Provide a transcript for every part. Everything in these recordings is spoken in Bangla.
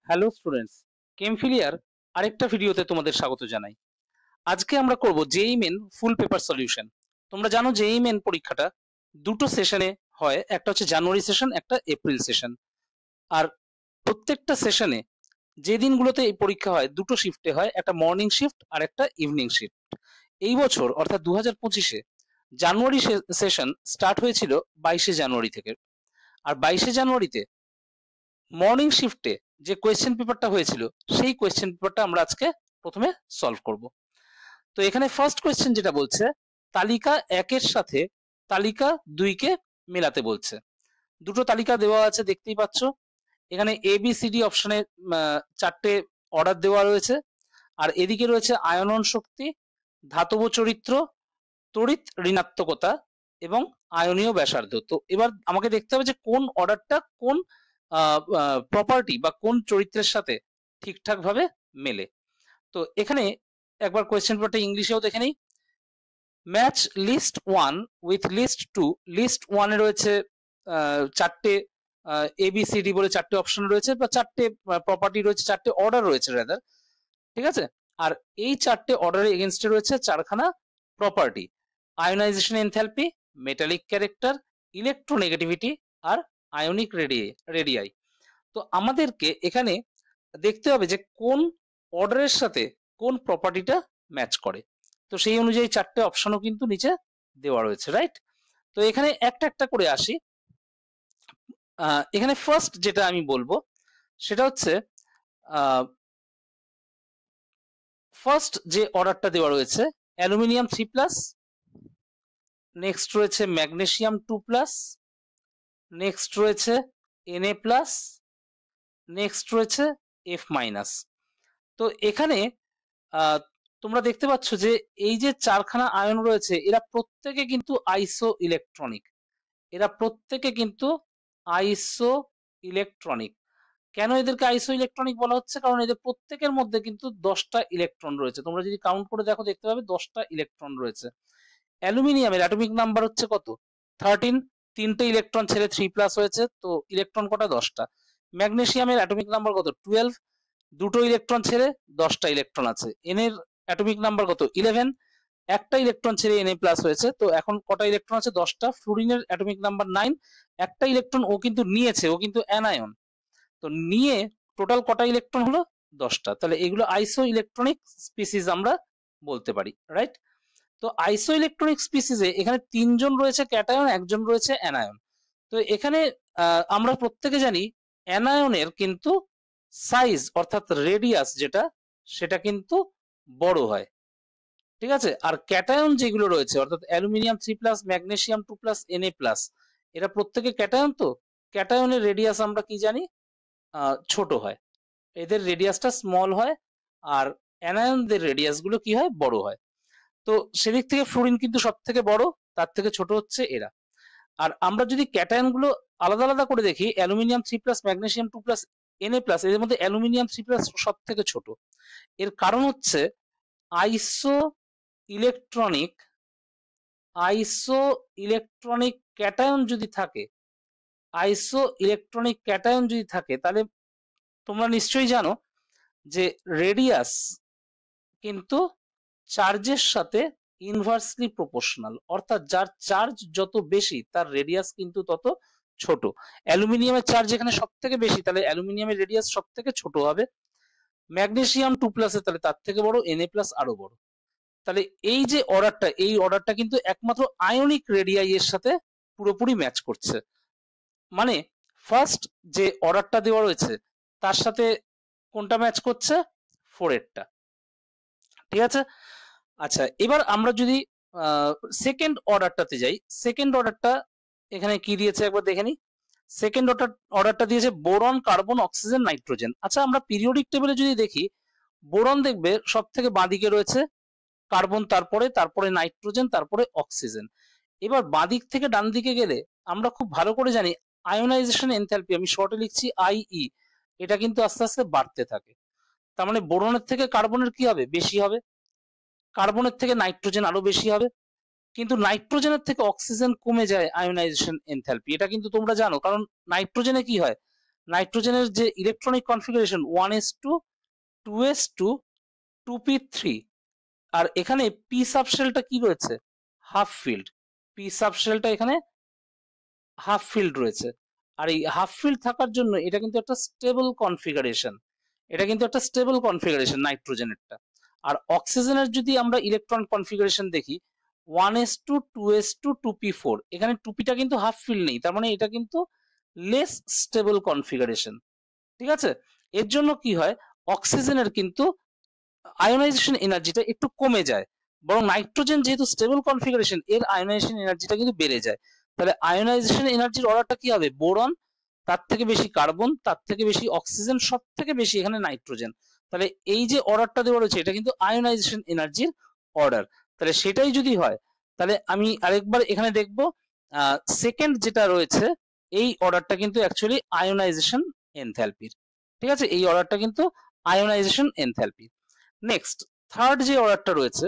হ্যালো স্টুডেন্টস, কেমফিলিয়ার আরেকটা ভিডিওতে তোমাদের স্বাগত জানাই। আজকে আমরা করব JEE Main full paper solution. তোমরা জানো জেইই মেন পরীক্ষাটা দুটো সেশনে হয়, একটা হচ্ছে জানুয়ারি সেশন, একটা এপ্রিল সেশন। আর প্রত্যেকটা সেশনে যে দিনগুলোতে এই পরীক্ষা হয় দুটো শিফটে হয়, একটা মর্নিং শিফট আর একটা ইভিনিং শিফট। এই বছর অর্থাৎ 2025-এ জানুয়ারি সেশন স্টার্ট হয়েছিল 22শে জানুয়ারি থেকে। আর 22শে জানুয়ারিতে মর্নিং শিফটে যে কোয়েশ্চেন পেপারটা হয়েছিল সেই কোয়েশ্চেন পেপারটা আমরা আজকে প্রথমে সলভ করব। তো এখানে ফার্স্ট কোয়েশ্চেন যেটা বলছে, তালিকা 1-এর সাথে তালিকা 2-কে মেলাতে বলছে। দুটো তালিকা দেওয়া আছে, দেখতেই পাচ্ছ। এখানে এ বি সি ডি অপশনে 4টে অর্ডার দেওয়া রয়েছে। আর এদিকে রয়েছে আয়নন শক্তি, ধাতব চরিত্র, তড়িৎ ঋণাত্মকতা এবং আয়নীয় ব্যাসার্ধ। তো এবার আমাকে দেখতে হবে যে কোন অর্ডারটা কোন প্রপার্টি বা কোন চরিত্রের সাথে ঠিকঠাক ভাবে মেলে। তো এখানে একবার কোয়েশ্চেন পেপারটা ইংলিশেও দেখে নেই। Match list 1 with list 2। List 1 এ রয়েছে 4টে এবিসিডি বলে 4টে অপশন রয়েছে, বা 4টে প্রপার্টি রয়েছে, 4টে অর্ডার রয়েছে রাদার, ঠিক আছে। আর এই 4টে অর্ডারের এগেনস্টে রয়েছে 4খানা property: ionization enthalpy, metallic character, electronegativity আর আয়নিক রেডিয়াই। তো আমাদেরকে এখানে দেখতে হবে যে কোন অর্ডারের সাথে কোন প্রপার্টিটা ম্যাচ করে। তো সেই অনুযায়ী 4টে অপশনও কিন্তু নিচে দেওয়া রয়েছে, রাইট। তো এখানে একটা একটা করে আসি। এখানে ফার্স্ট যেটা আমি বলবো সেটা হচ্ছে ফার্স্ট যে অর্ডারটা দেওয়া রয়েছে অ্যালুমিনিয়াম 3+, নেক্সট রয়েছে ম্যাগনেসিয়াম 2+, নেক্সট রয়েছে Na+, নেক্সট রয়েছে F-। তো এখানে তোমরা দেখতে পাচ্ছ যে এই যে 4খানা আয়ন রয়েছে এরা প্রত্যেকে কিন্তু আইসো ইলেকট্রনিক। এরা প্রত্যেকে কিন্তু আইসো ইলেকট্রনিক। কেন এদেরকে আইসো ইলেকট্রনিক বলা হচ্ছে? কারণ এদের প্রত্যেকের মধ্যে কিন্তু 10টা ইলেকট্রন রয়েছে। তোমরা যদি কাউন্ট করে দেখো দেখতে পাবে 10টা ইলেকট্রন রয়েছে। অ্যালুমিনিয়ামের অ্যাটমিক নাম্বার হচ্ছে কত? 13। 3টে ইলেকট্রন ছেড়ে 3+ হয়েছে, তো ইলেকট্রন কটা? 10টা। ম্যাগনেসিয়ামের অ্যাটমিক নাম্বার কত? 12। দুটো ইলেকট্রন ছেড়ে 10টা ইলেকট্রন আছে। এন এর অ্যাটমিক নাম্বার কত? 11। একটা ইলেকট্রন ছেড়ে Na+ হয়েছে, তো এখন কটা ইলেকট্রন আছে? 10টা। ফ্লুরিনের অ্যাটমিক নাম্বার 9। একটা ইলেকট্রন ও কিন্তু নিয়েছে, ও কিন্তু অ্যানায়ন। তো নিয়ে টোটাল কটা ইলেকট্রন হলো? 10টা। তাহলে এগুলো আইসো ইলেকট্রনিক স্পিসিস আমরা বলতে পারি, রাইট। তো আইসো ইলেকট্রনিক স্পিসিসে এখানে 3জন রয়েছে ক্যাটায়ন, 1জন রয়েছে অ্যানায়ন। তো এখানে আমরা প্রত্যেকে জানি অ্যানায়নের কিন্তু সাইজ অর্থাৎ রেডিয়াস যেটা সেটা কিন্তু বড় হয়, ঠিক আছে। আর ক্যাটায়ন যেগুলো রয়েছে অর্থাৎ অ্যালুমিনিয়াম 3+, ম্যাগনেসিয়াম 2+, Na+, এরা প্রত্যেকে ক্যাটায়ন। তো ক্যাটায়নের রেডিয়াস আমরা কি জানি? ছোট হয়, এদের রেডিয়াসটা স্মল হয়। আর অ্যানায়নদের রেডিয়াস গুলো কি হয়? বড় হয়। তো সেদিক থেকে ফ্লুরিন কিন্তু সব থেকে বড়, তার থেকে ছোট হচ্ছে এরা। আর আমরা যদি ক্যাটায়ন গুলো আলাদা আলাদা করে দেখি, অ্যালুমিনিয়াম 3+, ম্যাগনেসিয়াম 2+, Na+, এদের মধ্যে অ্যালুমিনিয়াম 3+ সব থেকে ছোট। এর কারণ হচ্ছে আইসো ইলেকট্রনিক ক্যাটায়ন যদি থাকে, তাহলে তোমরা নিশ্চয়ই জানো যে রেডিয়াস কিন্তু চার্জের সাথে ইনভার্সলি প্রপোর্শনাল, অর্থাৎ যার চার্জ যত বেশি তার রেডিয়াস কিন্তু তত ছোট। অ্যালুমিনিয়ামের চার্জ এখানে সব থেকে বেশি, তাহলে অ্যালুমিনিয়ামের রেডিয়াস সব থেকে ছোট হবে। ম্যাগনেসিয়াম 2+ তাহলে তার থেকে বড়, Na+ আরো বড়। তাহলে এই যে অর্ডারটা, এই অর্ডারটা কিন্তু একমাত্র আয়নিক রেডিয়াই এর সাথে পুরোপুরি ম্যাচ করছে। মানে ফার্স্ট যে অর্ডারটা দেওয়া রয়েছে তার সাথে কোনটা ম্যাচ করছে? 4-এরটা, ঠিক আছে। আচ্ছা, এবার আমরা যদি সেকেন্ড অর্ডারটাতে যাই, সেকেন্ড অর্ডারটা এখানে কি দিয়েছে একবার দেখে নিই। সেকেন্ড অর্ডারটা দিয়েছে বোরন, কার্বন, অক্সিজেন, নাইট্রোজেন। আচ্ছা, আমরা পিরিয়ডিক টেবিলে যদি দেখি, বোরন দেখবে সব থেকে বাঁদিকে রয়েছে, কার্বন তারপরে নাইট্রোজেন, তারপরে অক্সিজেন। এবার বাঁদিক থেকে ডান দিকে গেলে আমরা খুব ভালো করে জানি আয়োনাইজেশন এনথ্যালপি, আমি শর্টে লিখছি আইই, এটা কিন্তু আস্তে আস্তে বাড়তে থাকে। তার মানে বোরনের থেকে কার্বনের কি হবে? বেশি হবে। কার্বনের থেকে নাইট্রোজেন আরো বেশি হবে। কিন্তু নাইট্রোজেনের থেকে অক্সিজেন কমে যায় আয়োনাইজেশন এনথ্যালপি, এটা কিন্তু তোমরা জানো। কারণ নাইট্রোজেনে কি হয়? নাইট্রোজেনের যে electronic configuration 1s2 2s2 2p3, আর এখানে পি সাবশেলটা কি রয়েছে, হাফ ফিল্ড। পি সাবশেলটা এখানে হাফ ফিল্ড রয়েছে, আর এই হাফ ফিল্ড থাকার জন্য এটা কিন্তু একটা স্টেবল কনফিগারেশন, এটা কিন্তু একটা স্টেবল কনফিগারেশন নাইট্রোজেনেরটা। আর অক্সিজেনের যদি আমরা ইলেকট্রন কনফিগারেশন দেখি 1s2 2s2 2p4, এখানে 2pটা কিন্তু হাফ ফিল্ড নেই, তার মানে এটা কিন্তু লেস স্টেবল কনফিগারেশন। ঠিক আছে, এর জন্য কি হয়, অক্সিজেনের কিন্তু আয়োনাইজেশন এনার্জিটা একটু কমে যায়, বরং নাইট্রোজেন যেহেতু স্টেবল কনফিগারেশন এর আয়োনাইজেশন এনার্জিটা কিন্তু বেড়ে যায়। তাহলে আয়োনাইজেশন এনার্জির অর্ডারটা কি হবে, বোরন, তার থেকে বেশি কার্বন, তার থেকে বেশি অক্সিজেন, সব থেকে বেশি এখানে নাইট্রোজেন। তাহলে এই যে অর্ডারটা দেওয়া রয়েছে এটা কিন্তু আয়োনাইজেশন এনার্জির অর্ডার। তাহলে সেটাই যদি হয় তাহলে আমি আরেকবার এখানে দেখব সেকেন্ড যেটা রয়েছে এই অর্ডারটা কিন্তু অ্যাকচুয়ালি আয়োনাইজেশন এনথ্যালপির। ঠিক আছে, এই অর্ডারটা কিন্তু আয়োনাইজেশন এনথ্যালপির। নেক্সট থার্ড যে অর্ডারটা রয়েছে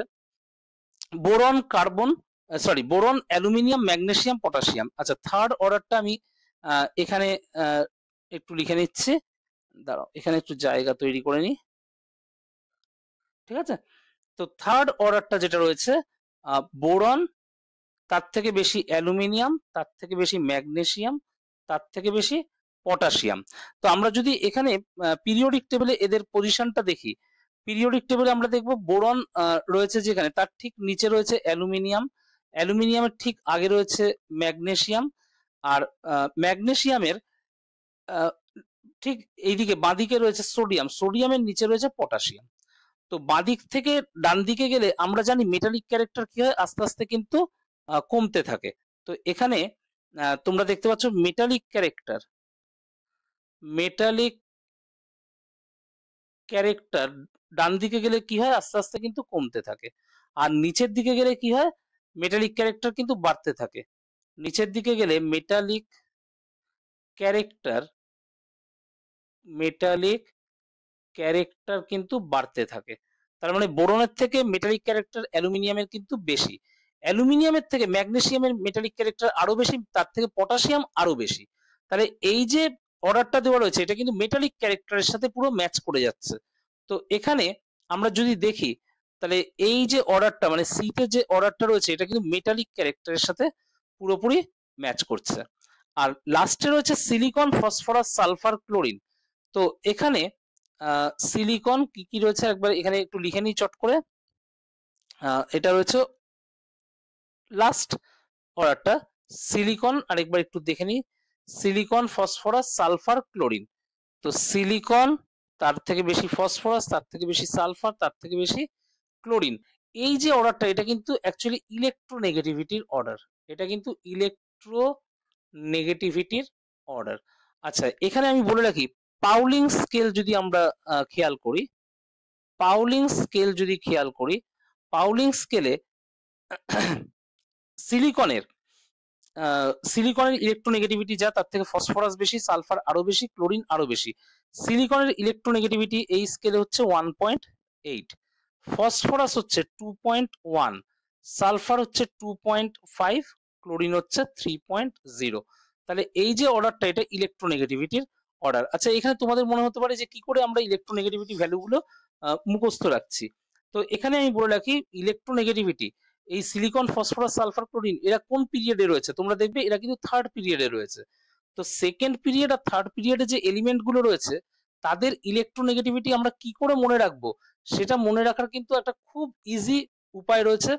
boron carbon, sorry boron aluminium magnesium potassium. আচ্ছা, থার্ড অর্ডারটা আমি এখানে একটু লিখে নিচ্ছি, দাঁড়াও এখানে একটু জায়গা তৈরি করে নিই। ঠিক আছে, তো থার্ড অর্ডারটা যেটা রয়েছে বোরন, তার থেকে বেশি অ্যালুমিনিয়াম, তার থেকে বেশি ম্যাগনেসিয়াম, তার থেকে বেশি পটাশিয়াম। তো আমরা যদি এখানে পিরিয়ডিক টেবিলে এদের পজিশনটা দেখি, পিরিয়ডিক টেবিলে আমরা দেখব বোরন রয়েছে যেখানে তার ঠিক নিচে রয়েছে অ্যালুমিনিয়াম, অ্যালুমিনিয়ামের ঠিক আগে রয়েছে ম্যাগনেসিয়াম, আর ম্যাগনেসিয়ামের ঠিক এইদিকে বাঁদিকে রয়েছে সোডিয়াম, সোডিয়ামের নিচে রয়েছে পটাশিয়াম। তো বাঁদিক থেকে ডান দিকে গেলে আমরা জানি মেটালিক ক্যারেক্টার কি হয়, আস্তে আস্তে কিন্তু কমতে থাকে। তো এখানে তোমরা দেখতে পাচ্ছ মেটালিক ক্যারেক্টার, মেটালিক ক্যারেক্টার ডান দিকে গেলে কি হয়, আস্তে আস্তে কিন্তু কমতে থাকে, আর নিচের দিকে গেলে কি হয়, মেটালিক ক্যারেক্টার কিন্তু বাড়তে থাকে। নিচের দিকে গেলে মেটালিক ক্যারেক্টার, মেটালিক ক্যারেক্টার কিন্তু বাড়তে থাকে। তার মানে বোরনের থেকে মেটালিক ক্যারেক্টার অ্যালুমিনিয়ামের কিন্তু বেশি, অ্যালুমিনিয়ামের থেকে ম্যাগনেসিয়ামের মেটালিক ক্যারেক্টার আরো বেশি, তার থেকে পটাশিয়াম আরো বেশি। তাহলে এই যে অর্ডারটা দেওয়া রয়েছে এটা কিন্তু মেটালিক ক্যারেক্টারের সাথে পুরো ম্যাচ করে যাচ্ছে। তো এখানে আমরা যদি দেখি তাহলে এই যে অর্ডারটা মানে সিতে যে অর্ডারটা রয়েছে এটা কিন্তু মেটালিক ক্যারেক্টারের সাথে পুরোপুরি ম্যাচ করছে। আর লাস্টে রয়েছে সিলিকন ফসফরাস সালফার ক্লোরিন। তো এখানে সিলিকন কি কি রয়েছে একবার এখানে একটু লিখে নিই চট করে। এটা রয়েছে লাস্ট অর্ডারটা সিলিকন, আরেকবার একটু দেখে নিই, সিলিকন ফসফরাস সালফার ক্লোরিন। তো সিলিকন, তার থেকে বেশি ফসফরাস, তার থেকে বেশি সালফার, তার থেকে বেশি ক্লোরিন। এই যে অর্ডারটা এটা কিন্তু অ্যাকচুয়ালি ইলেকট্রোনেগেটিভিটির অর্ডার, এটা কিন্তু ইলেকট্রোনেগেটিভিটির অর্ডার। আচ্ছা, এখানে আমি বলে রাখি পাউলিং স্কেল যদি আমরা খেয়াল করি, পাউলিং স্কেল যদি খেয়াল করি, পাউলিং স্কেলে সিলিকনের সিলিকনের ইলেকট্রোনেগেটিভিটি যা তার থেকে ফসফরাস বেশি, সালফার আরো বেশি, ক্লোরিন আরো বেশি। সিলিকনের ইলেকট্রোনেগেটিভিটি এই স্কেলে হচ্ছে 1.8, ফসফরাস হচ্ছে 2.1, সালফার হচ্ছে 2.5, ক্লোরিন হচ্ছে 3.0। তাহলে এই যে অর্ডারটা এটা ইলেকট্রোনেগেটিভিটির অর্ডার। আচ্ছা, এখানে তোমাদের মনে হতে পারে যে কি করে আমরা ইলেকট্রোনেগেটিভিটি ভ্যালুগুলো মুখস্থ রাখছি। তো এখানে আমি বলে রাখি ইলেকট্রোনেগেটিভিটি এই সিলিকন ফসফরাস সালফার ক্লোরিন এরা কোন পিরিয়ডে রয়েছে, তোমরা দেখবে এরা কিন্তু থার্ড পিরিয়ডে রয়েছে। তো সেকেন্ড পিরিয়ড আর থার্ড পিরিয়ডে যে এলিমেন্ট গুলো রয়েছে তাদের ইলেকট্রোনেগেটিভিটি আমরা কি করে মনে রাখবো, সেটা মনে রাখার কিন্তু একটা খুব ইজি উপায় রয়েছে,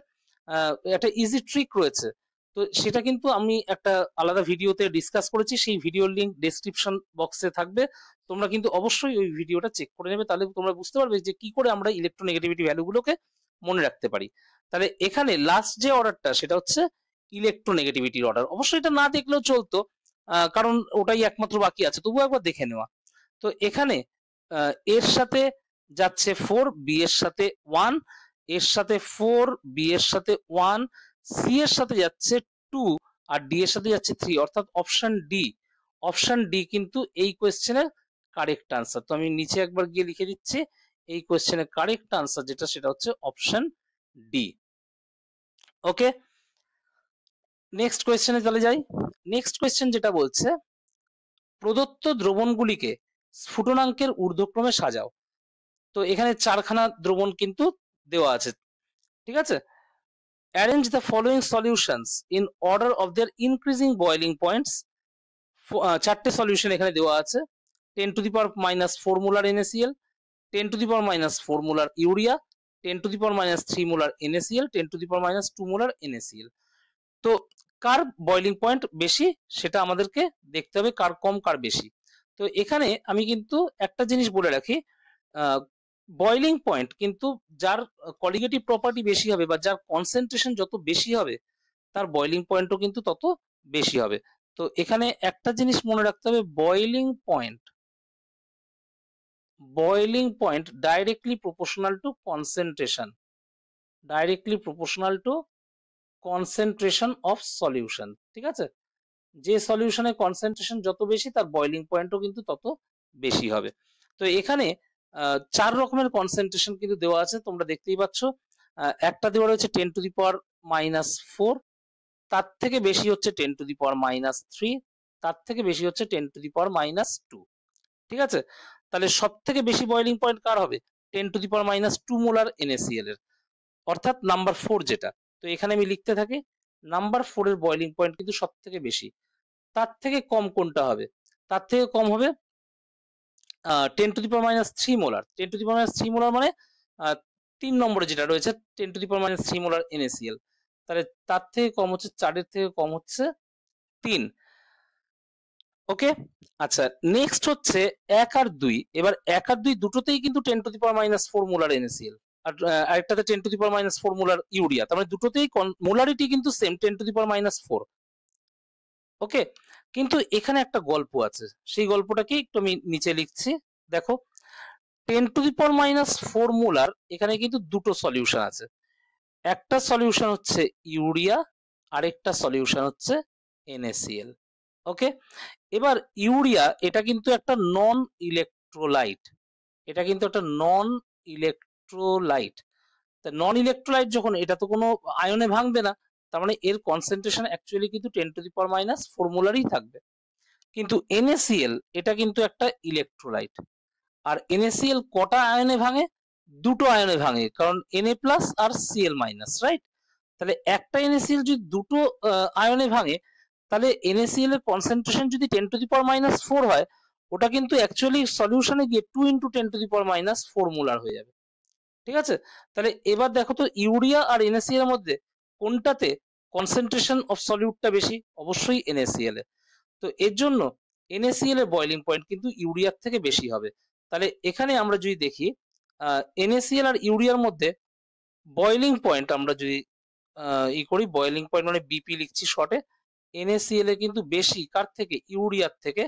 একটা ইজি ট্রিক রয়েছে। তো সেটা কিন্তু আমি একটা আলাদা ভিডিওতে ডিসকাস করেছি, সেই ভিডিওর লিংক ডেসক্রিপশন বক্সে থাকবে, তোমরা কিন্তু অবশ্যই ওই ভিডিওটা চেক করে নেবে, তাহলে তোমরা বুঝতে পারবে যে কি করে আমরা ইলেকট্রোনেগেটিভিটি ভ্যালুগুলোকে মনে রাখতে পারি। তাহলে এখানে লাস্ট যে অর্ডারটা সেটা হচ্ছে ইলেকট্রোনেগেটিভিটির অর্ডার। অবশ্যই এটা না দেখলেও চলতো, কারণ ওটাই একমাত্র বাকি আছে, তবুও একবার দেখে নেওয়া। তো এখানে এর সাথে যাচ্ছে 4, বি এর সাথে 1, এর সাথে 4, বি এর সাথে 1, সি এর সাথে যাচ্ছে 2, আর ডি এর সাথে যাচ্ছে 3, অর্থাৎ অপশন ডি, অপশন ডি কিন্তু এই কোয়েশ্চেনের কারেক্ট আনসার। তো আমি নিচে একবার গিয়ে লিখে দিচ্ছি এই কোয়েশ্চেনের কারেক্ট আনসার যেটা সেটা হচ্ছে অপশন ডি। ওকে, নেক্সট কোয়েশ্চেনে চলে যাই। নেক্সট কোয়েশ্চেন যেটা বলছে প্রদত্ত দ্রবণগুলিকে স্ফুটনাঙ্কের ঊর্ধ্বক্রমে সাজাও। তো এখানে 4খানা দ্রবণ কিন্তু দেওয়া আছে, ঠিক আছে। Arrange the following solutions in order of their increasing boiling points. 4টে সলিউশন এখানে দেওয়া আছে। 10⁻⁻4 molar NaCl, 10⁻⁻4 molar urea, 10⁻⁻3 molar NaCl, 10⁻⁻2 molar NaCl। তো কার বয়লিং পয়েন্ট বেশি সেটা আমাদেরকে দেখতে হবে, কার কম কার বেশি। তো এখানে আমি কিন্তু একটা জিনিস বলে রাখি, বয়লিং পয়েন্ট কিন্তু যার কলিগেটিভ প্রপার্টি বেশি হবে বা যার কনসেন্ট্রেশন যত বেশি হবে তার বয়লিং পয়েন্টও কিন্তু তত বেশি হবে। তো এখানে একটা জিনিস মনে রাখতে হবে, boiling point directly proportional to concentration, directly proportional to concentration of solution, ঠিক আছে। যে সলিউশনের কনসেন্ট্রেশন যত বেশি তার বয়লিং পয়েন্টও কিন্তু তত বেশি হবে। তো এখানে 4 রকমের কনসেন্ট্রেশন কিন্তু দেওয়া আছে, তোমরা দেখতেই পাচ্ছ। একটা দেওয়া রয়েছে 10⁻⁻4, তার থেকে বেশি হচ্ছে 10⁻⁻3, তার থেকে বেশি হচ্ছে 10⁻⁻2, ঠিক আছে। তাহলে সব থেকে বেশি বয়লিং পয়েন্ট কার হবে? 10⁻⁻2 মোলার NaCl এর, অর্থাৎ নাম্বার 4 যেটা। তো এখানে আমি লিখতে থাকি নাম্বার 4 এর বয়লিং পয়েন্ট কিন্তু সব থেকে বেশি। তার থেকে কম কোনটা হবে? তার থেকে কম হবে 10⁻³ মোলার। 10⁻³ মোলার মানে 3 নম্বরে যেটা রয়েছে 10⁻³ মোলার NaCl। তাহলে তার থেকে কম হচ্ছে 4 এর থেকে কম হচ্ছে 3। ওকে, আচ্ছা নেক্সট হচ্ছে 1 আর 2। এবার 1 আর 2 দুটোতেই কিন্তু 10⁻⁻4 মোলার NaCl, আর আরেকটাতে 10⁻⁻4 মোলার ইউরিয়া। তার মানে দুটোতেই মোলারিটি কিন্তু সেম 10⁻�4। ওকে, কিন্তু এখানে একটা গল্প আছে, সেই গল্পটাকে একটু আমি নিচে লিখছি। দেখো 10⁻⁻4 মোলার এখানে কিন্তু দুটো সলিউশন আছে, একটা সলিউশন হচ্ছে ইউরিয়া, আরেকটা সলিউশন হচ্ছে NaCl। ওকে, এবার ইউরিয়া এটা কিন্তু একটা নন ইলেকট্রোলাইট, এটা কিন্তু একটা নন ইলেকট্রোলাইট। নন ইলেকট্রোলাইট যখন, এটা তো কোনো আয়নে ভাঙবে না, তার মানে এর কনসেন্ট্রেশন অ্যাকচুয়ালি কিন্তু 10⁻⁻4 মোলারই থাকবে। কিন্তু NaCl এটা কিন্তু একটা ইলেকট্রোলাইট, আর NaCl কটা আয়নে ভাঙে? দুটো আয়নে ভাঙে, কারণ Na+ আর Cl-, রাইট। তাহলে একটা NaCl যদি দুটো আয়নে ভাঙে, তাহলে NaCl এর কনসেন্ট্রেশন যদি 10⁻⁻4 হয়, ওটা কিন্তু অ্যাকচুয়ালি সলিউশনে গিয়ে 2 × 10⁻⁻4 মোলার হয়ে যাবে, ঠিক আছে। তাহলে এবার দেখো তো ইউরিয়া আর NaCl এর মধ্যে কোনটাতে কনসেন্ট্রেশন অফ সলিউটটা বেশি? অবশ্যই NaCl এ। তো এর জন্য NaCl এর বয়লিং পয়েন্ট কিন্তু ইউরিয়ার থেকে বেশি হবে। তাহলে এখানে আমরা যদি দেখি NaCl আর ইউরিয়ার মধ্যে বয়লিং পয়েন্ট আমরা যদি করি, বয়লিং পয়েন্ট মানে বিপি লিখছি শর্টে, NaCl এ কিন্তু বেশি কার থেকে? ইউরিয়ার থেকে,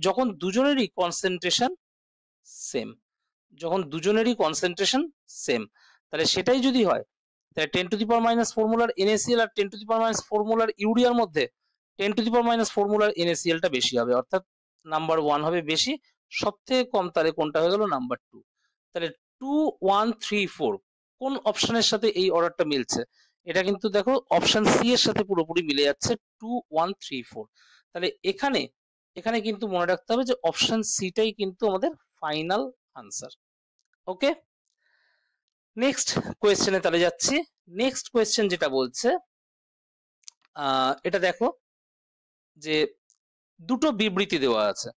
যখন দুজনেরই কনসেন্ট্রেশন সেম, যখন দুজনেরই কনসেন্ট্রেশন সেম। তাহলে সেটাই যদি হয়, তাহলে 10⁻⁻4 মোলার NaCl আর 10⁻⁻4 মোলার ইউরিয়ার মধ্যে 10⁻⁻4 মোলার NaCl টা বেশি হবে, অর্থাৎ নাম্বার 1 হবে বেশি। সব থেকে কম তাহলে কোনটা হয়ে গেল? নাম্বার 2। তাহলে 2, 1, 3, 4 কোন অপশনের সাথে এই অর্ডারটা মিলছে? এটা কিন্তু দেখো অপশন সি এর সাথে পুরোপুরি মিলে যাচ্ছে, 2, 1, 3, 4। তাহলে এখানে কিন্তু মনে রাখতে হবে যে অপশন সিটাই কিন্তু আমাদের ফাইনাল আনসার। ওকে, নেক্সট কোয়েশ্চেনে তাহলে যাচ্ছি। নেক্সট কোয়েশ্চেন যেটা বলছে, এটা দেখো যে দুটো বিবৃতি দেওয়া আছে।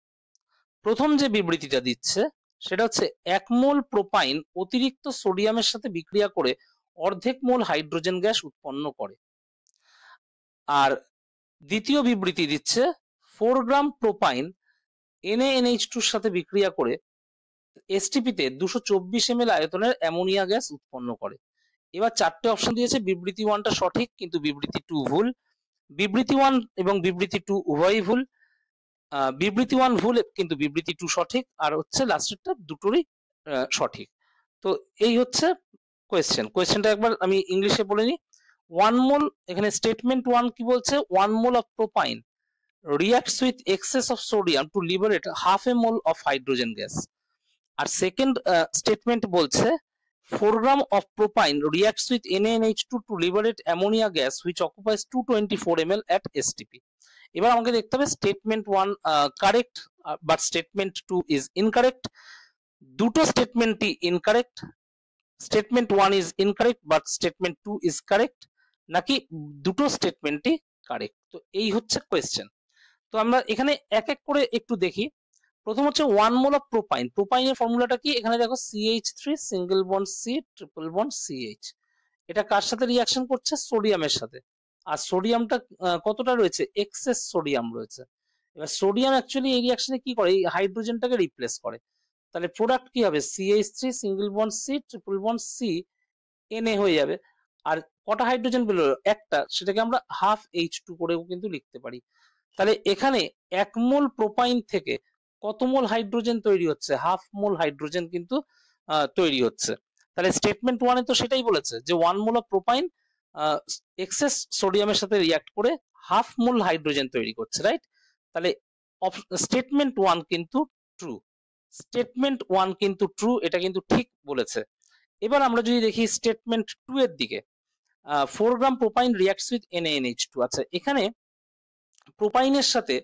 প্রথম যে বিবৃতিটা দিচ্ছে সেটা হচ্ছে 1 মোল প্রোপাইন অতিরিক্ত সোডিয়ামের সাথে বিক্রিয়া করে অর্ধেক মোল হাইড্রোজেন গ্যাস উৎপন্ন করে। আর দ্বিতীয় বিবৃতি দিচ্ছে 4 গ্রাম প্রোপাইন NaNH2 এর সাথে বিক্রিয়া করে STP তে 224 ml আয়তনের অ্যামোনিয়া গ্যাস উৎপন্ন করে। এবার 4টে অপশন দিয়েছে, বিবৃতি 1টা সঠিক কিন্তু বিবৃতি 2 ভুল, বিবৃতি 1 এবং বিবৃতি 2 উভয়ই ভুল, বিবৃতি 1 ভুল কিন্তু বিবৃতি 2 সঠিক, আর হচ্ছে লাস্টেরটা দুটোরই সঠিক। তো এই হচ্ছে কোয়েশ্চেনটা একবার আমি ইংলিশে বলে নিই। 1 মোল, এখানে স্টেটমেন্ট 1 কি বলছে? 1 mole of propyne reacts with excess of sodium to liberate half a mole of hydrogen gas. আর সেকেন্ড স্টেটমেন্ট বলছে 4 গ্রাম of propine reacts with NaNH2 to liberate ammonia gas which occupies 224 ml at STP. এবার আমাকে দেখতে হবে statement 1 correct but statement 2 is incorrect. দুটো স্টেটমেন্টই ইনকারেক্ট, statement 1 is incorrect but statement 2 is correct, নাকি দুটো স্টেটমেন্টই কারেক্ট। তো এই হচ্ছে কোয়েশ্চেন। তো আমরা এখানে এক এক করে একটু দেখি। প্রথম হচ্ছে 1 মোল অফ প্রোপাইন। প্রোপাইনের ফর্মুলাটা কি? এখানে দেখো CH3 single bond C triple bond CH। এটা কার সাথে রিয়াকশন করছে? সোডিয়ামের সাথে। আর সোডিয়ামটা কতটা রয়েছে? এক্সেস সোডিয়াম রয়েছে। এবার সোডিয়াম অ্যাকচুয়ালি এই রিয়াকশনে কি করে? এই হাইড্রোজেনটাকে রিপ্লেস করে। তাহলে প্রোডাক্ট কি হবে? CH3 single bond C triple bond C Na হয়ে যাবে। আর কটা হাইড্রোজেন বেরোলো? একটা, সেটাকে আমরা হাফ H2 করেও কিন্তু লিখতে পারি। তাহলে এখানে 1 মোল প্রোপাইন থেকে কত মোল হাইড্রোজেন তৈরি হচ্ছে? হাফ মোল হাইড্রোজেন কিন্তু তৈরি হচ্ছে। তাহলে স্টেটমেন্ট 1 এ তো সেটাই বলেছে যে 1 মোল অফ প্রোপাইন এক্সেস সোডিয়ামের সাথে রিঅ্যাক্ট করে হাফ মোল হাইড্রোজেন তৈরি করছে, রাইট? তাহলে স্টেটমেন্ট 1 কিন্তু ট্রু। স্টেটমেন্ট 1 কিন্তু ট্রু, এটা কিন্তু ঠিক বলেছে। এবার আমরা যদি দেখি স্টেটমেন্ট 2 এর দিকে, 4 গ্রাম প্রোপাইন রিঅ্যাক্টস উইথ NaNH2। আচ্ছা, এখানে প্রোপাইনের সাথে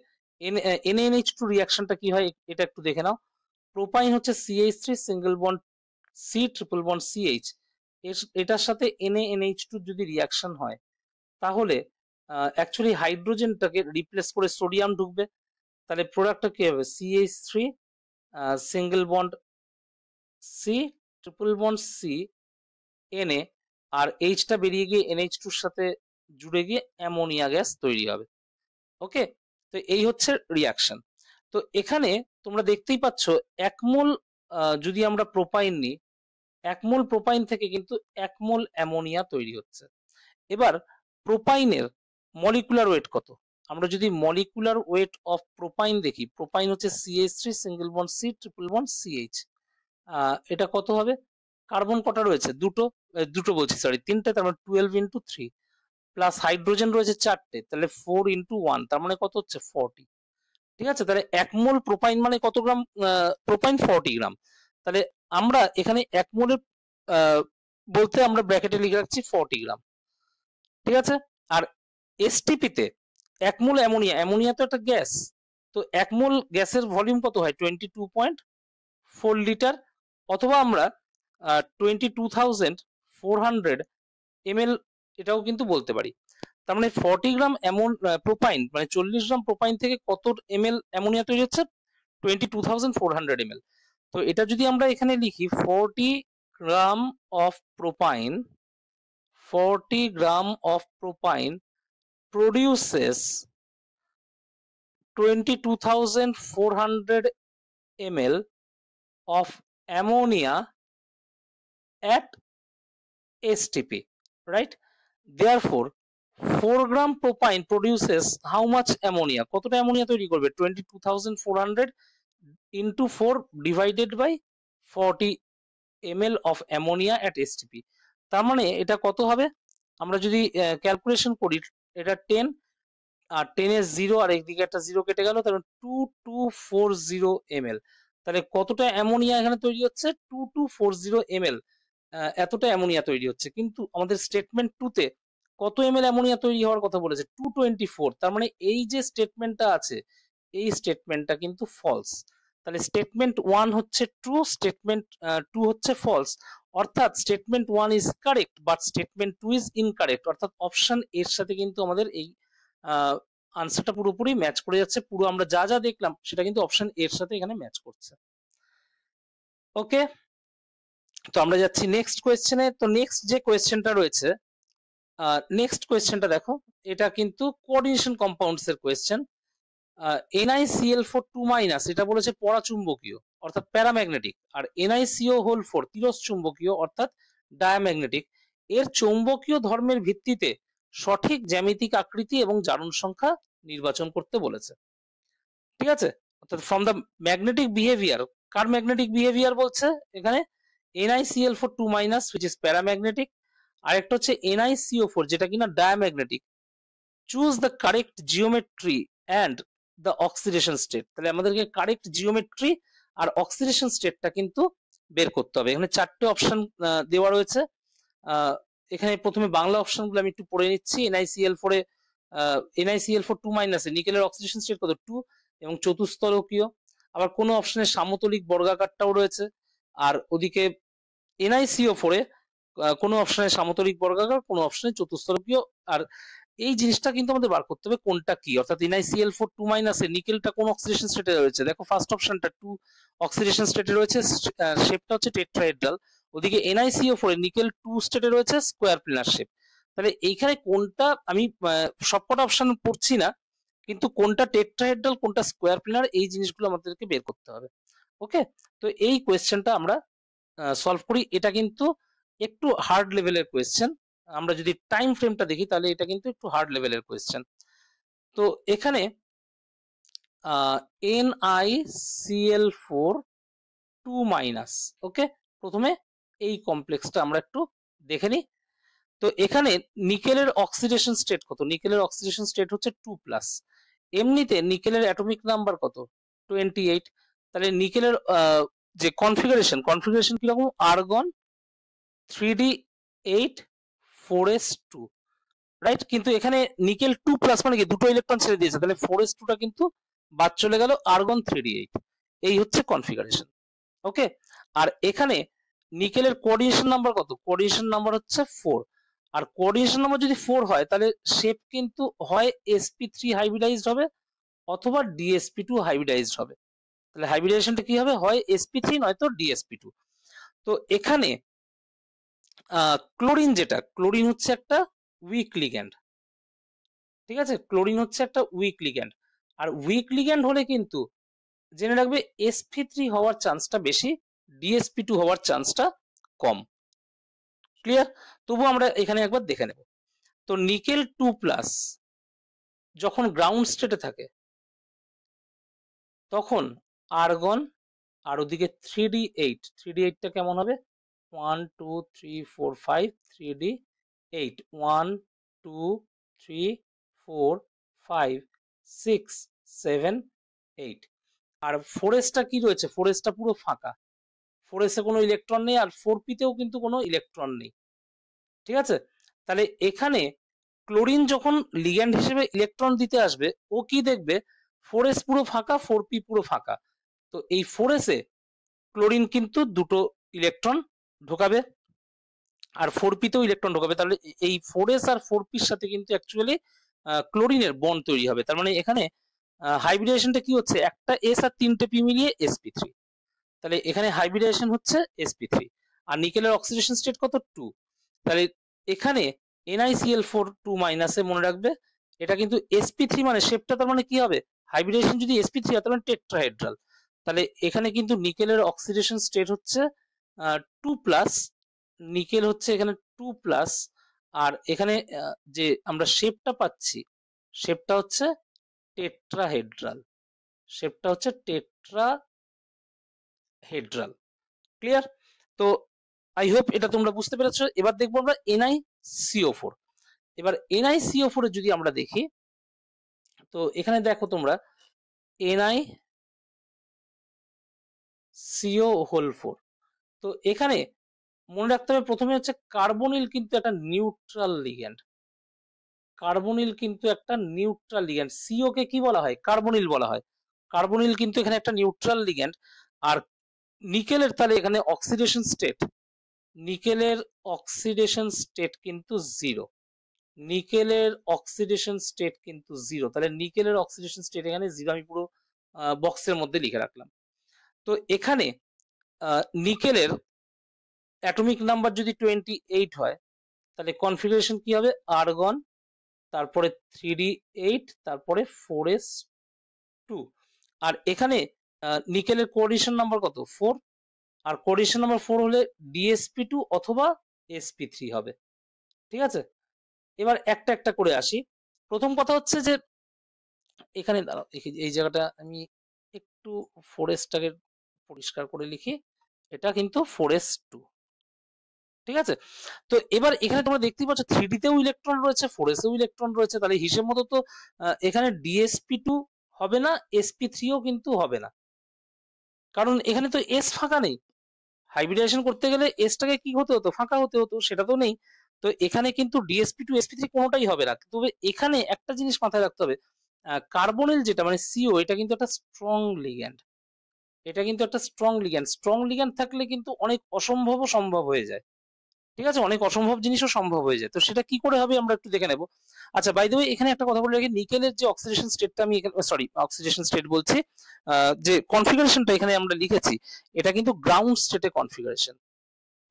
NaNH2 রিঅ্যাকশনটা কি হয় এটা একটু দেখে নাও। প্রোপাইন হচ্ছে CH3 single bond C triple bond CH, এটার সাথে NaNH2 যদি রিঅ্যাকশন হয় তাহলে অ্যাকচুয়ালি হাইড্রোজেনটাকে রিপ্লেস করে সোডিয়াম ঢুকবে। তাহলে প্রোডাক্টটা কি হবে? CH3 single bond C triple bond C Na, আর Hটা বেরিয়ে গিয়ে NH2 এর সাথে জুড়ে গিয়ে অ্যামোনিয়া গ্যাস তৈরি হবে। ওকে, তো এই হচ্ছে রিয়াকশন। তো এখানে তোমরা দেখতেই পাচ্ছ 1 মোল যদি আমরা প্রোপাইন নিই, 1 মোল প্রোপাইন থেকে কিন্তু 1 মোল অ্যামোনিয়া তৈরি হচ্ছে। এবার প্রোপাইনের মলিকুলার ওয়েট কত? আমরা যদি মলিকুলার ওয়েট অফ প্রোপাইন দেখি, প্রোপাইন হচ্ছে CH3 single bond C triple bond CH। এটা কত হবে? কার্বন কটা রয়েছে? দুটো বলছি, সরি, তিনটে, তার মানে 12 ইন্টু 3 প্লাস হাইড্রোজেন রয়েছে 4টে, তাহলে 4 ইন্টু 1, তার মানে কত হচ্ছে? 40। ঠিক আছে, তাহলে 1 মোল প্রোপাইন মানে কত গ্রাম? প্রোপাইন 40 গ্রাম। তাহলে আমরা এখানে 1 মোলের বলতে আমরা ব্র্যাকেটে লিখে রাখছি 40 গ্রাম। ঠিক আছে, আর এসটিপি তে 1 মোল অ্যামোনিয়া তো একটা গ্যাস, তো 1 মোল গ্যাসের ভলিউম কত হয়? 22.4 লিটার, অথবা আমরা 22,400 ml এটাও কিন্তু বলতে পারি। তার মানে 40 গ্রাম প্রোপাইন মানে 40 গ্রাম প্রোপাইন থেকে কত ml অ্যামোনিয়া তৈরি হচ্ছে? 22,400 ml। তো এটা যদি আমরা এখানে লিখি 40 gram of propyne, 40 gram of propyne produces 22,400 ml of ammonia at STP, right? Therefore 4 gram propine produces how much ammonia? কতটা অ্যামোনিয়া তৈরি করবে? 22,400 into 4 divided by 40 ml of ammonia at STP। তার মানে এটা কত হবে? আমরা যদি ক্যালকুলেশন করি, এটা 10, আর 10 এর 0 আর একদিকে একটা 0 কেটে গেল, তাহলে 2240 ml। তাহলে কতটা অ্যামোনিয়া এখানে তৈরি হচ্ছে? 2240 ml, এতটা অ্যামোনিয়া তৈরি হচ্ছে। কিন্তু আমাদের স্টেটমেন্ট 2 তে কত ml অ্যামোনিয়া তৈরি হওয়ার কথা বলেছে? 224। তার মানে এই যে স্টেটমেন্টটা আছে, এই স্টেটমেন্টটা কিন্তু ফলস। তাহলে স্টেটমেন্ট 1 হচ্ছে ট্রু, স্টেটমেন্ট 2 হচ্ছে ফলস। অর্থাৎ statement 1 is correct but statement 2 is incorrect. অর্থাৎ অপশন এর সাথে কিন্তু আমাদের এই আনসারটা পুরোপুরি ম্যাচ করে যাচ্ছে। পুরো আমরা যা যা দেখলাম সেটা কিন্তু অপশন এর সাথে এখানে ম্যাচ করছে। ওকে, তো আমরা যাচ্ছি নেক্সট কোয়েশ্চেনে। তো নেক্সট যে কোয়েশ্চেনটা রয়েছে, নেক্সট কোয়েশ্চেনটা দেখো, এটা কিন্তু কোঅর্ডিনেশন কম্পাউন্ডস এর কোয়েশ্চেন। NiCl4 2- এটা বলেছে পরাচুম্বকীয় অর্থাৎ প্যারাম্যাগনেটিক, আর NiCO4 তিরস চুম্বকীয় অর্থাৎ ডায়াম্যাগনেটিক। এর চৌম্বকীয় ধর্মের ভিত্তিতে সঠিক জ্যামিতিক আকৃতি এবং জারণ সংখ্যা নির্বাচন করতে বলেছে। ঠিক আছে, অর্থাৎ from the magnetic behaviour, car magnetic behaviour বলছে এখানে? NiCl4 2- which is প্যারাম্যাগনেটিক, আরেকটা হচ্ছে NiCO4 যেটা কিনা diamagnetic. Choose the correct geometry and the oxidation state. তাহলে আমাদেরকে কারেক্ট জিওমেট্রি আর অক্সিডেশন স্টেটটা কিন্তু বের করতে হবে। এখানে 4টে অপশন দেওয়া রয়েছে। এখানে প্রথমে বাংলা অপশনগুলো আমি একটু পড়ে নিচ্ছি। NiCl4 এ NiCl4 2 মাইনাসে নিকেলের অক্সিডেশন স্টেট কত 2 এবং চতুস্তরকীয়। আবার কোনো অপশনে সামতলিক বর্গাকারটাও রয়েছে, আর ওদিকে NiCO4 এ কোনো অপশনে সামতলিক বর্গাকার, কোনো অপশনে চতুস্তরকীয়। আর এই জিনিসটা কিন্তু আমাদের বার করতে হবে কোনটা কি, অর্থাৎ NiCl4 2 মাইনাসে নিকেলটা কোন অক্সিডেশন স্টেটে রয়েছে। দেখো ফার্স্ট অপশনটা 2 অক্সিডেশন স্টেটে রয়েছে, শেপটা হচ্ছে টেট্রাহেড্রাল। ওদিকে NiCO4 এ নিকেল 2 স্টেটে রয়েছে, স্কোয়ার প্লেনার শেপ। তাহলে এইখানে কোনটা, আমি সবকটা অপশন পড়ছি না, কিন্তু কোনটা টেট্রাহেড্রাল কোনটা স্কোয়ার প্লেনার এই জিনিসগুলো আমাদেরকে বের করতে হবে। ওকে, তো এই কোয়েশ্চেনটা আমরা সলভ করি। এটা কিন্তু একটু হার্ড লেভেলের কোয়েশ্চেন। আমরা যদি টাইম ফ্রেমটা দেখি তাহলে এটা কিন্তু একটু হার্ড লেভেলের কোয়েশ্চেন। তো এখানে NiCl4 2 মাইনাস, ওকে, প্রথমে এই কমপ্লেক্সটা আমরা একটু দেখে নিই। তো এখানে নিকেলের অক্সিডেশন স্টেট কত, নিকেলের অক্সিডেশন স্টেট হচ্ছে 2 প্লাস। এমনিতে নিকেলের অ্যাটমিক নাম্বার কত 28। তাহলে নিকেলের যে কনফিগারেশন কিরকম, আর্গন 3d8 4s2, রাইট। কিন্তু এখানে নিকেল 2 প্লাস মানে কি দুটো ইলেকট্রন ছেড়ে দিয়েছে, তাহলে 4s2 টা কিন্তু বাদ চলে গেল, আর্গন 3d8। এই হচ্ছে কনফিগারেশন, ওকে। আর এখানে নিকেলের কোঅর্ডিনেশন নাম্বার কত, কোঅর্ডিনেশন নাম্বার হচ্ছে 4। আর কোঅর্ডিনেশন নাম্বার যদি 4 হয় তাহলে শেপ কিন্তু হয় sp3 হাইব্রিডাইজড হবে অথবা dsp2 হাইব্রিডাইজড হবে। তাহলে হাইব্রিডাইজেশনটা কি হবে, হয় sp3 নয়তো dsp2। তো এখানে ক্লোরিন, যেটা ক্লোরিন হচ্ছে একটা উইক লিগ্যান্ড, ঠিক আছে, ক্লোরিন হচ্ছে একটা উইক লিগ্যান্ড। আর উইক লিগ্যান্ড হলে কিন্তু জেনে রাখবে sp3 হওয়ার চান্সটা বেশি, dsp2 হওয়ার চান্সটা কম। ক্লিয়ার? তবু আমরা এখানে একবার দেখে নেব। তো নিকেল 2 প্লাস যখন গ্রাউন্ড স্টেটে থাকে তখন আর্গন, আর ওদিকে 3d8, 3d8টা কেমন হবে, 1 2 3 4 5 3d8, 1 2 3 4 5 6 7 8। আর 4s-টা কি রয়েছে, 4s-টা পুরো ফাঁকা, 4s-এ কোনো ইলেকট্রন নেই, আর 4p-তেও কিন্তু কোনো ইলেকট্রন নেই, ঠিক আছে। তাহলে এখানে ক্লোরিন যখন লিগ্যান্ড হিসেবে ইলেকট্রন দিতে আসবে, ও কি দেখবে, 4s পুরো ফাঁকা, 4p পুরো ফাঁকা। তো এই 4s-এ ক্লোরিন কিন্তু দুটো ইলেকট্রন ঢোকাবে, আর 4p-তেও ইলেকট্রন ঢোকাবে। তাহলে এই 4s আর 4p-র সাথে কিন্তু অ্যাকচুয়ালি ক্লোরিনের বন্ড তৈরি হবে। তার মানে এখানে হাইব্রিডেশনটা কি হচ্ছে, একটা s আর তিনটে p মিলিয়ে sp3। তাহলে এখানে হাইব্রিডেশন হচ্ছে sp3। আর নিকেলের অক্সিডেশন স্টেট কত 2। তাহলে এখানে NiCl4 2 মাইনাসে মনে রাখবে এটা কিন্তু sp3, মানে শেপটা তার মানে কি হবে, হাইব্রিডেশন যদি sp3 হয় তার মানে টেট্রাহেড্রাল। তাহলে এখানে কিন্তু নিকেলের অক্সিডেশন স্টেট হচ্ছে 2 প্লাস, নিকেল হচ্ছে এখানে 2 প্লাস। আর এখানে যে আমরা শেপটা পাচ্ছি, শেপটা হচ্ছে টেট্রাহেড্রাল, শেপটা হচ্ছে টেট্রাহেড্রাল। ক্লিয়ার? তো আই হোপ এটা তোমরা বুঝতে পেরেছো। এবার দেখবো আমরা NiCO4। এবার NiCO4 এ যদি আমরা দেখি, তো এখানে দেখো তোমরা NiCO4। তো এখানে মনে রাখতে হবে প্রথমে হচ্ছে কার্বনিল কিন্তু একটা নিউট্রাল লিগ্যান্ড, কার্বনিল কিন্তু একটা নিউট্রাল লিগ্যান্ড। সিও কে কি বলা হয়, কার্বনিল বলা হয়। কার্বনিল কিন্তু এখানে একটা নিউট্রাল লিগ্যান্ড। আর নিকেলের তাহলে এখানে অক্সিডেশন স্টেট, নিকেলের অক্সিডেশন স্টেট কিন্তু 0, নিকেলের অক্সিডেশন স্টেট কিন্তু 0। তাহলে নিকেলের অক্সিডেশন স্টেট এখানে 0, আমি পুরো বক্সের মধ্যে লিখে রাখলাম। তো এখানে নিকেলের অ্যাটমিক নাম্বার যদি 28 হয় তাহলে কনফিগারেশন কি হবে, আর্গন, তারপরে 3d8, তারপরে 4s2। আর এখানে নিকেলের কোঅর্ডিনেশন নাম্বার কত 4, আর কোঅর্ডিনেশন নাম্বার 4 হলে dsp2 অথবা sp3 হবে, ঠিক আছে। এবার একটা একটা করে আসি। প্রথম কথা হচ্ছে যে এখানে দাঁড়াও, এই জায়গাটা আমি একটু 4s-টাকে পরিষ্কার করে লিখি, এটা কিন্তু 4s2, ঠিক আছে। তো এবার এখানে তোমরা দেখতেই পাচ্ছ 3d-তেও ইলেকট্রন রয়েছে, 4s-এও ইলেকট্রন রয়েছে। তাহলে হিসেব মতো তো এখানে dsp2 হবে না, sp3ও কিন্তু হবে না, কারণ এখানে তো s ফাঁকা নেই। হাইব্রিডাইজেশন করতে গেলে এসটাকে কি হতে হতো, ফাঁকা হতে হতো, সেটা তো নেই। তো এখানে কিন্তু DsP2 sp3 কোনোটাই হবে না। তবে এখানে একটা জিনিস মাথায় রাখতে হবে, কার্বনিল যেটা মানে CO, এটা কিন্তু একটা স্ট্রং লিগ্যান্ড। এটা কিন্তু একটা স্ট্রং লিগ্যান্ড। স্ট্রং লিগ্যান্ড থাকলে কিন্তু অনেক অসম্ভবও সম্ভব হয়ে যায়। ঠিক আছে, অনেক অসম্ভব জিনিসও সম্ভব হয়ে যায়। তো সেটা কি করে হবে আমরা একটু দেখে নেব। আচ্ছা, বাই দ্য ওয়ে এখানে একটা কথা বলে রাখি, নিকেলের যে অক্সিডেশন স্টেটটা আমি এখানে, সরি অক্সিডেশন স্টেট বলছি, যে কনফিগারেশনটা এখানে আমরা লিখেছি, এটা কিন্তু গ্রাউন্ড স্টেটে কনফিগারেশন।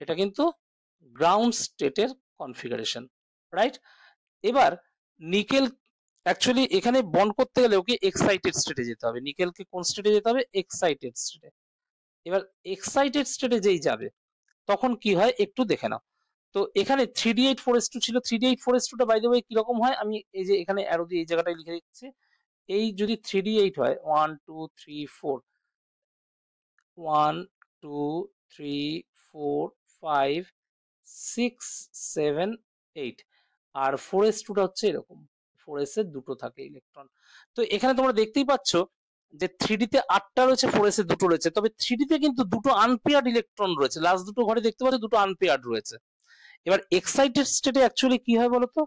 এটা কিন্তু গ্রাউন্ড স্টেটের কনফিগারেশন, রাইট? এবার নিকেল অ্যাকচুয়ালি এখানে বন্ড করতে গেলে ওকে এক্সাইটেড স্টেটে যেতে হবে। নিকেলকে কোন স্টেটে যেতে হবে? এক্সাইটেড স্টেটে। এবার এক্সাইটেড স্টেটে যেই যাবে তখন কি হয় একটু দেখে নাও। তো এখানে 3D8 4s2 ছিল। 3D8 4s2 টা বাই দ্য ওয়ে কিরকম হয়, আমি এই যে এখানে অ্যারো দিয়ে এই জায়গাটায় লিখে দিচ্ছি। এই যদি 3D8 হয় 1 2 3 4, 1 2 3 4 5 6 7 8, আর 4s2 টা হচ্ছে এরকম, 4s এর দুটো থাকে ইলেকট্রন। তো এখানে তোমরা দেখতেই পাচ্ছ যে 3D তে 8টা রয়েছে, 4s এ দুটো রয়েছে। তবে 3D তে কিন্তু দুটো আনপেয়ার্ড ইলেকট্রন রয়েছে। লাস্ট দুটো ঘরে দেখতে পাচ্ছ দুটো আনপেয়ার্ড রয়েছে। এবার এক্সাইটেড স্টেটে অ্যাকচুয়ালি কি হয় বলতো,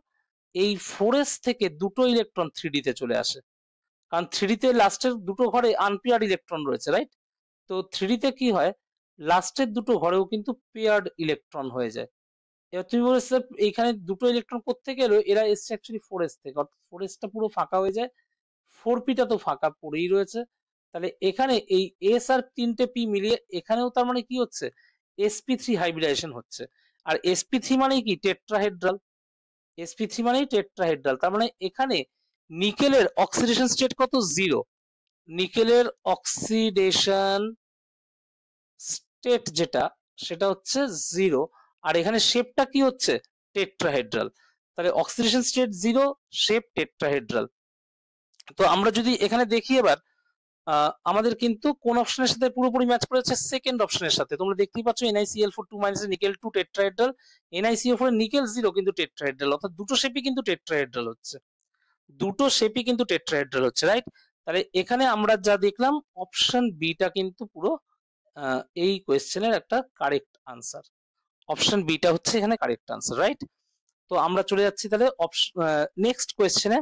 এই 4s থেকে দুটো ইলেকট্রন 3D তে চলে আসে, কারণ 3D তে লাস্টের দুটো ঘরে আনপেয়ার্ড ইলেকট্রন রয়েছে, রাইট? তো 3D তে কি হয়, লাস্টের দুটো ঘরেও কিন্তু পেয়ার্ড ইলেকট্রন হয়ে যায়। এবার তুমি বলেছো এইখানে দুটো ইলেকট্রন কোত্থেকে এলো, এরা এসছে অ্যাকচুয়ালি 4s থেকে, অর্থাৎ 4s টা পুরো ফাঁকা হয়ে যায়। 4p টা তো ফাঁকা পড়েই রয়েছে। তাহলে এখানে এই s আর 3টে p মিলিয়ে এখানেও তার মানে কি হচ্ছে, sp3 হাইব্রিডাইজেশন হচ্ছে। আর sp3 মানে কি, টেট্রাহেড্রাল। sp3 মানেই টেট্রাহেড্রাল। তার মানে এখানে নিকেলের অক্সিডেশন স্টেট কত? 0। নিকেলের অক্সিডেশন স্টেট যেটা, সেটা হচ্ছে 0। আর এখানে শেপটা কি হচ্ছে? টেট্রাহেড্রাল। তাহলে অক্সিডেশন স্টেট 0, শেপ টেট্রাহেড্রাল। তো আমরা যদি এখানে দেখি এবার, আমাদের কিন্তু কোন অপশনের সাথে পুরোপুরি ম্যাচ করেছে? সেকেন্ড অপশনের সাথে। তোমরা দেখতেই পাচ্ছ NiCl4 2 নিকেল 2 টেট্রাহেড্রাল, NiCO4 এর নিকেল 0 কিন্তু টেট্রাহেড্রাল, অর্থাৎ দুটো শেপই কিন্তু টেট্রাহেড্রাল হচ্ছে, দুটো শেপই কিন্তু টেট্রাহেড্রাল হচ্ছে, রাইট? তাহলে এখানে আমরা যা দেখলাম অপশন বিটা কিন্তু পুরো এই কোয়েশ্চেনের একটা কারেক্ট আনসার। অপশন বিটা হচ্ছে এখানে কারেক্ট আনসার, রাইট? তো আমরা চলে যাচ্ছি তাহলে নেক্সট কোয়েশ্চেনে।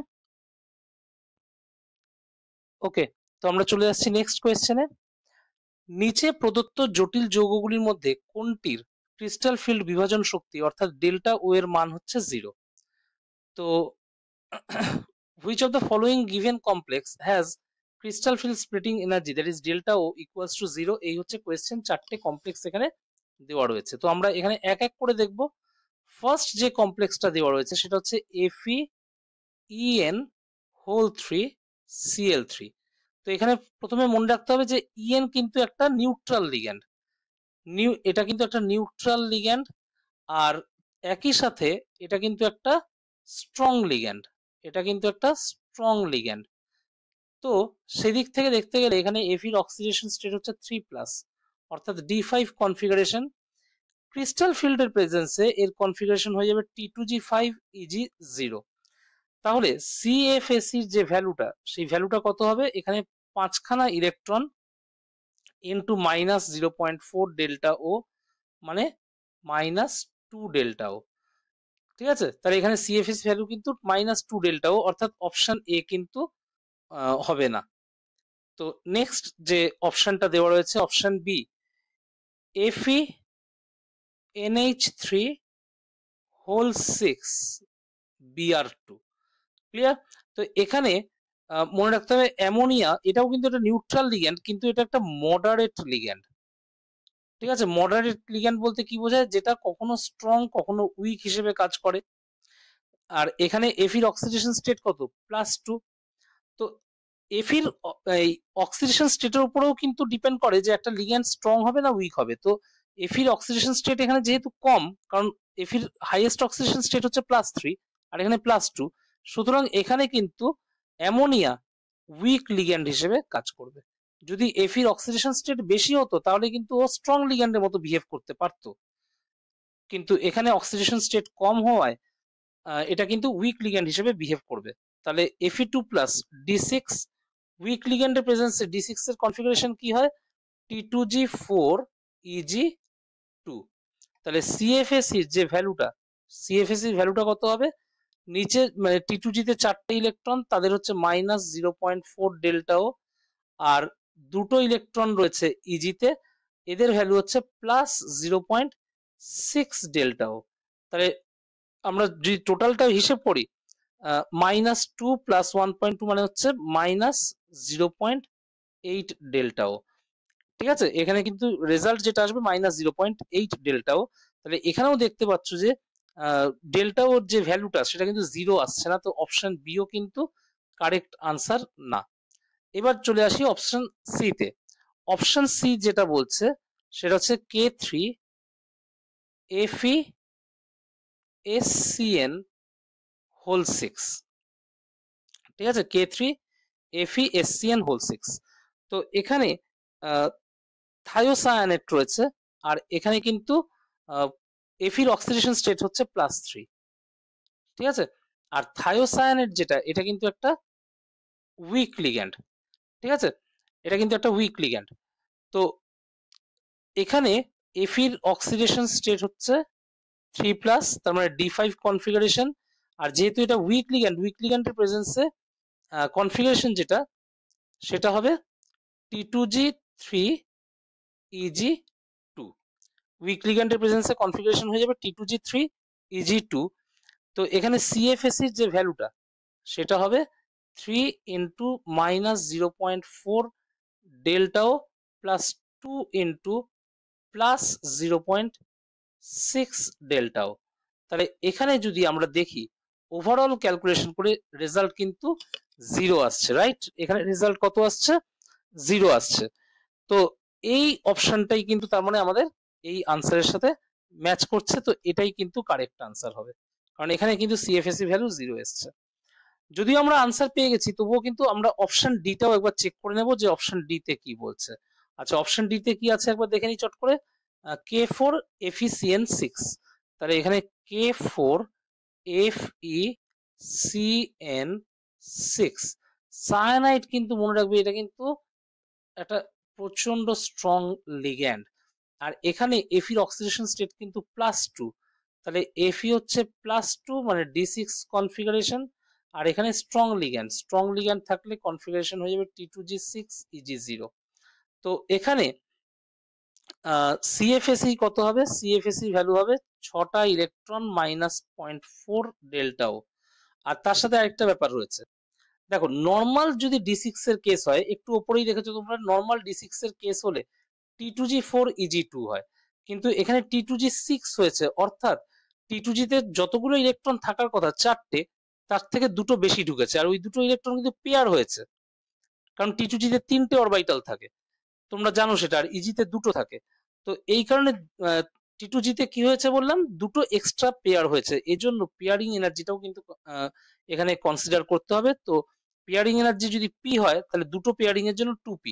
ওকে, তো আমরা চলে যাচ্ছি নেক্সট কোয়েশ্চেনে। নিচে প্রদত্ত জটিল যৌগগুলির মধ্যে কোনটির ক্রিস্টাল ফিল্ড বিভাজন শক্তি অর্থাৎ ডেল্টা ও এর মান হচ্ছে 0? তো which of the following given complex has crystal field splitting energy that is delta O equals to 0? এই হচ্ছে কোয়েশ্চেন। চারটে কমপ্লেক্স এখানে দেওয়া রয়েছে, তো আমরা এখানে এক এক করে দেখব। ফার্স্ট যে কমপ্লেক্সটা দেওয়া রয়েছে সেটা হচ্ছে FeEn3Cl3। তো এখানে প্রথমে মনে রাখতে হবে যে En কিন্তু একটা নিউট্রাল লিগ্যান্ড, এটা কিন্তু একটা নিউট্রাল লিগ্যান্ড, আর একই সাথে এটা কিন্তু একটা স্ট্রং লিগ্যান্ড, এটা কিন্তু একটা স্ট্রং লিগ্যান্ড। তো সেদিক থেকে দেখতে গেলে এখানে Fe এর অক্সিডেশন স্টেট হচ্ছে 3+, অর্থাৎ D5 কনফিগারেশন। ক্রিস্টাল ফিল্ডের প্রেজেন্সে এর কনফিগারেশন হয়ে যাবে T2G5Eg0। তাহলে CFSE এর যে ভ্যালুটা, সেই ভ্যালুটা কত হবে? এখানে 5খানা ইলেকট্রন ইনটু -0.4 ডেল্টা ও, মানে -2 ডেল্টা ও। ঠিক আছে, তাহলে এখানে CFS ভ্যালু কিন্তু -2 ডেল্টা ও, অর্থাৎ অপশন এ কিন্তু হবে না। তো নেক্সট যে অপশনটা দেওয়া রয়েছে অপশন বি, FeNH3(6)Br2। ক্লিয়ার? তো এখানে মনে রাখতে হবে অ্যামোনিয়া এটাও কিন্তু একটা নিউট্রাল লিগ্যান্ড, কিন্তু এটা একটা মডারেট লিগ্যান্ড। ঠিক আছে, মডারেট লিগ্যান্ড বলতে কি বোঝায়? যেটা কখনো স্ট্রং কখনো উইক হিসেবে কাজ করে। আর এখানে Feর অক্সিডেশন স্টেট কত? +2। তো Feর এই অক্সিডেশন স্টেটের উপরেও কিন্তু ডিপেন্ড করে যে একটা লিগ্যান্ড স্ট্রং হবে না উইক হবে। তো Feর অক্সিডেশন স্টেট এখানে যেহেতু কম, কারণ Feর হাইয়েস্ট অক্সিডেশন স্টেট হচ্ছে +3 আর এখানে +2, সুতরাং এখানে কিন্তু অ্যামোনিয়া উইক লিগ্যান্ড হিসেবে কাজ করবে। যদি Feর অক্সিডেশন স্টেট বেশি হতো তাহলে কিন্তু ও স্ট্রং লিগ্যান্ডের মতো বিহেভ করতে পারতো, কিন্তু এখানে অক্সিডেশন স্টেট কম হওয়ায় এটা কিন্তু উইক লিগ্যান্ড হিসেবে বিহেভ করবে। তাহলে Fe2+D6 উইক লিগ্যান্ডের প্রেজেন্সে D6 এর কনফিগারেশন কি হয়? T2G4Eg2। তাহলে CFSE যে ভ্যালুটা সিএফএসি ভ্যালুটা কত হবে, নিচে মানে T2G তে 4টে ইলেকট্রন, তাদের হচ্ছে -0.4 ডেল্টা ও, আর দুটো ইলেকট্রন রয়েছে ইজিতে, এদের ভ্যালু হচ্ছে +0.6 ডেল্টা ও। তাহলে আমরা যদি টোটালটা হিসেব করি, -2 + 1.2 মানে হচ্ছে -0.8 ডেল্টা ও। ঠিক আছে, এখানে কিন্তু রেজাল্ট যেটা আসবে -0.8 ডেল্টা ও। তাহলে এখানেও দেখতে পাচ্ছ যে ডেল্টা ওর যে ভ্যালুটা সেটা কিন্তু 0 আসছে না, তো অপশন বিও কিন্তু কারেক্ট আনসার না। এবার চলে আসি অপশন সি তে। অপশন সি যেটা বলছে সেটা হচ্ছে K3FeSCN হোল 6। ঠিক আছে, K3FeSCN হোল 6। তো এখানে থায়োসায়ানেট রয়েছে, আর এখানে কিন্তু এফির অক্সিডেশন স্টেট হচ্ছে +3। ঠিক আছে, আর থায়োসায়ানেট যেটা, এটা কিন্তু একটা উইক লিগ্যান্ড। ঠিক আছে, এটা কিন্তু একটা উইক লিগ্যান্ড। তো এখানে এফির অক্সিডেশন স্টেট হচ্ছে 3+, তার মানে D5 কনফিগারেশন। আর যেহেতু এটা উইক লিগ্যান্ড, উইক লিগ্যান্ডের প্রেজেন্সে কনফিগারেশন যেটা সেটা হবে T2G3EG2। উইক লিগ্যান্ডের প্রেজেন্সে কনফিগারেশন হয়ে যাবে T2G3EG2। তো এখানে সিএফএসি যে ভ্যালুটা সেটা হবে 3 × -0.4 ডেল্টাও প্লাস 2 × +0.6 ডেল্টাও। তাহলে এখানে যদি আমরা দেখি ওভারঅল ক্যালকুলেশন করে রেজাল্ট কিন্তু 0 আসছে, রাইট? এখানে রেজাল্ট কত আসছে? 0 আসছে। তো এই অপশনটাই কিন্তু তার মানে আমাদের এই আনসারের সাথে ম্যাচ করছে, তো এটাই কিন্তু কারেক্ট আনসার হবে, কারণ এখানে কিন্তু সিএফএসি ভ্যালু 0 এসছে। যদিও আমরা আনসার পেয়ে গেছি, তবুও কিন্তু আমরা অপশন ডিটাও একবার চেক করে নেব যে অপশন ডি তে কি বলছে। আচ্ছা, অপশন ডি তে কি আছে একবার দেখে নিই চট করে। K4FeCN6। তাহলে এখানে K4FeCN6 সায়ানাইড, কিন্তু মনে রাখবে এটা কিন্তু একটা প্রচন্ড স্ট্রং লিগ্যান্ড। আর এখানে এফির অক্সিডেশন স্টেট কিন্তু +2, তাহলে এফি হচ্ছে +2 মানে D6 কনফিগারেশন। আর এখানে স্ট্রং লিগ্যান্ড থাকলে কনফিগারেশন হয়ে যাবে T2G6EG0। তো এখানে সিএফএসি কত হবে? সিএফএসি ভ্যালু হবে 6টা ইলেকট্রন -0.4 ডেল্টাও। আর তার সাথে আরেকটা ব্যাপার রয়েছে, দেখো নর্মাল যদি D6 এর কেস হয়, একটু উপরেই দেখেছো তোমরা, নর্মাল D6 এর কেস হলে T2G4EG2 হয়, কিন্তু এখানে T2G6 হয়েছে, অর্থাৎ T2G তে যতগুলো ইলেকট্রন থাকার কথা 4টে, তার থেকে দুটো বেশি ঢুকেছে, আর ওই দুটো ইলেকট্রন কিন্তু পেয়ার হয়েছে, কারণ T2G তে 3টে অরবিটাল থাকে, তোমরা জানো সেটা, আর ইজিতে দুটো থাকে। তো এই কারণে T2G তে কি হয়েছে বললাম, দুটো এক্সট্রা পেয়ার হয়েছে, এজন্য পেয়ারিং এনার্জিটাও কিন্তু এখানে কনসিডার করতে হবে। তো পেয়ারিং এনার্জি যদি পি হয়, তাহলে দুটো পেয়ারিং এর জন্য 2p,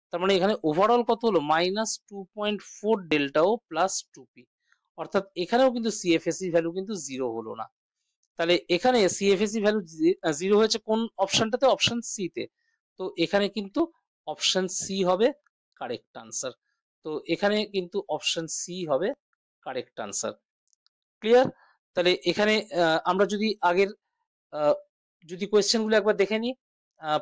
তার মানে এখানে ওভারঅল কত হলো -2.4 ডেল্টাও প্লাস 2p, অর্থাৎ এখানেও কিন্তু সিএফএসি ভ্যালু কিন্তু 0 হলো না। তাহলে এখানে সিএফএসি ভ্যালু 0 হয়েছে কোন অপশনটাতে? অপশন সি তে। তো এখানে কিন্তু অপশন সি হবে কারেক্ট আনসার। তো এখানে কিন্তু অপশন সি হবে কারেক্ট আনসার। ক্লিয়ার? তাহলে এখানে আমরা যদি আগের যদি কোয়েশ্চেন গুলো একবার দেখে নিই,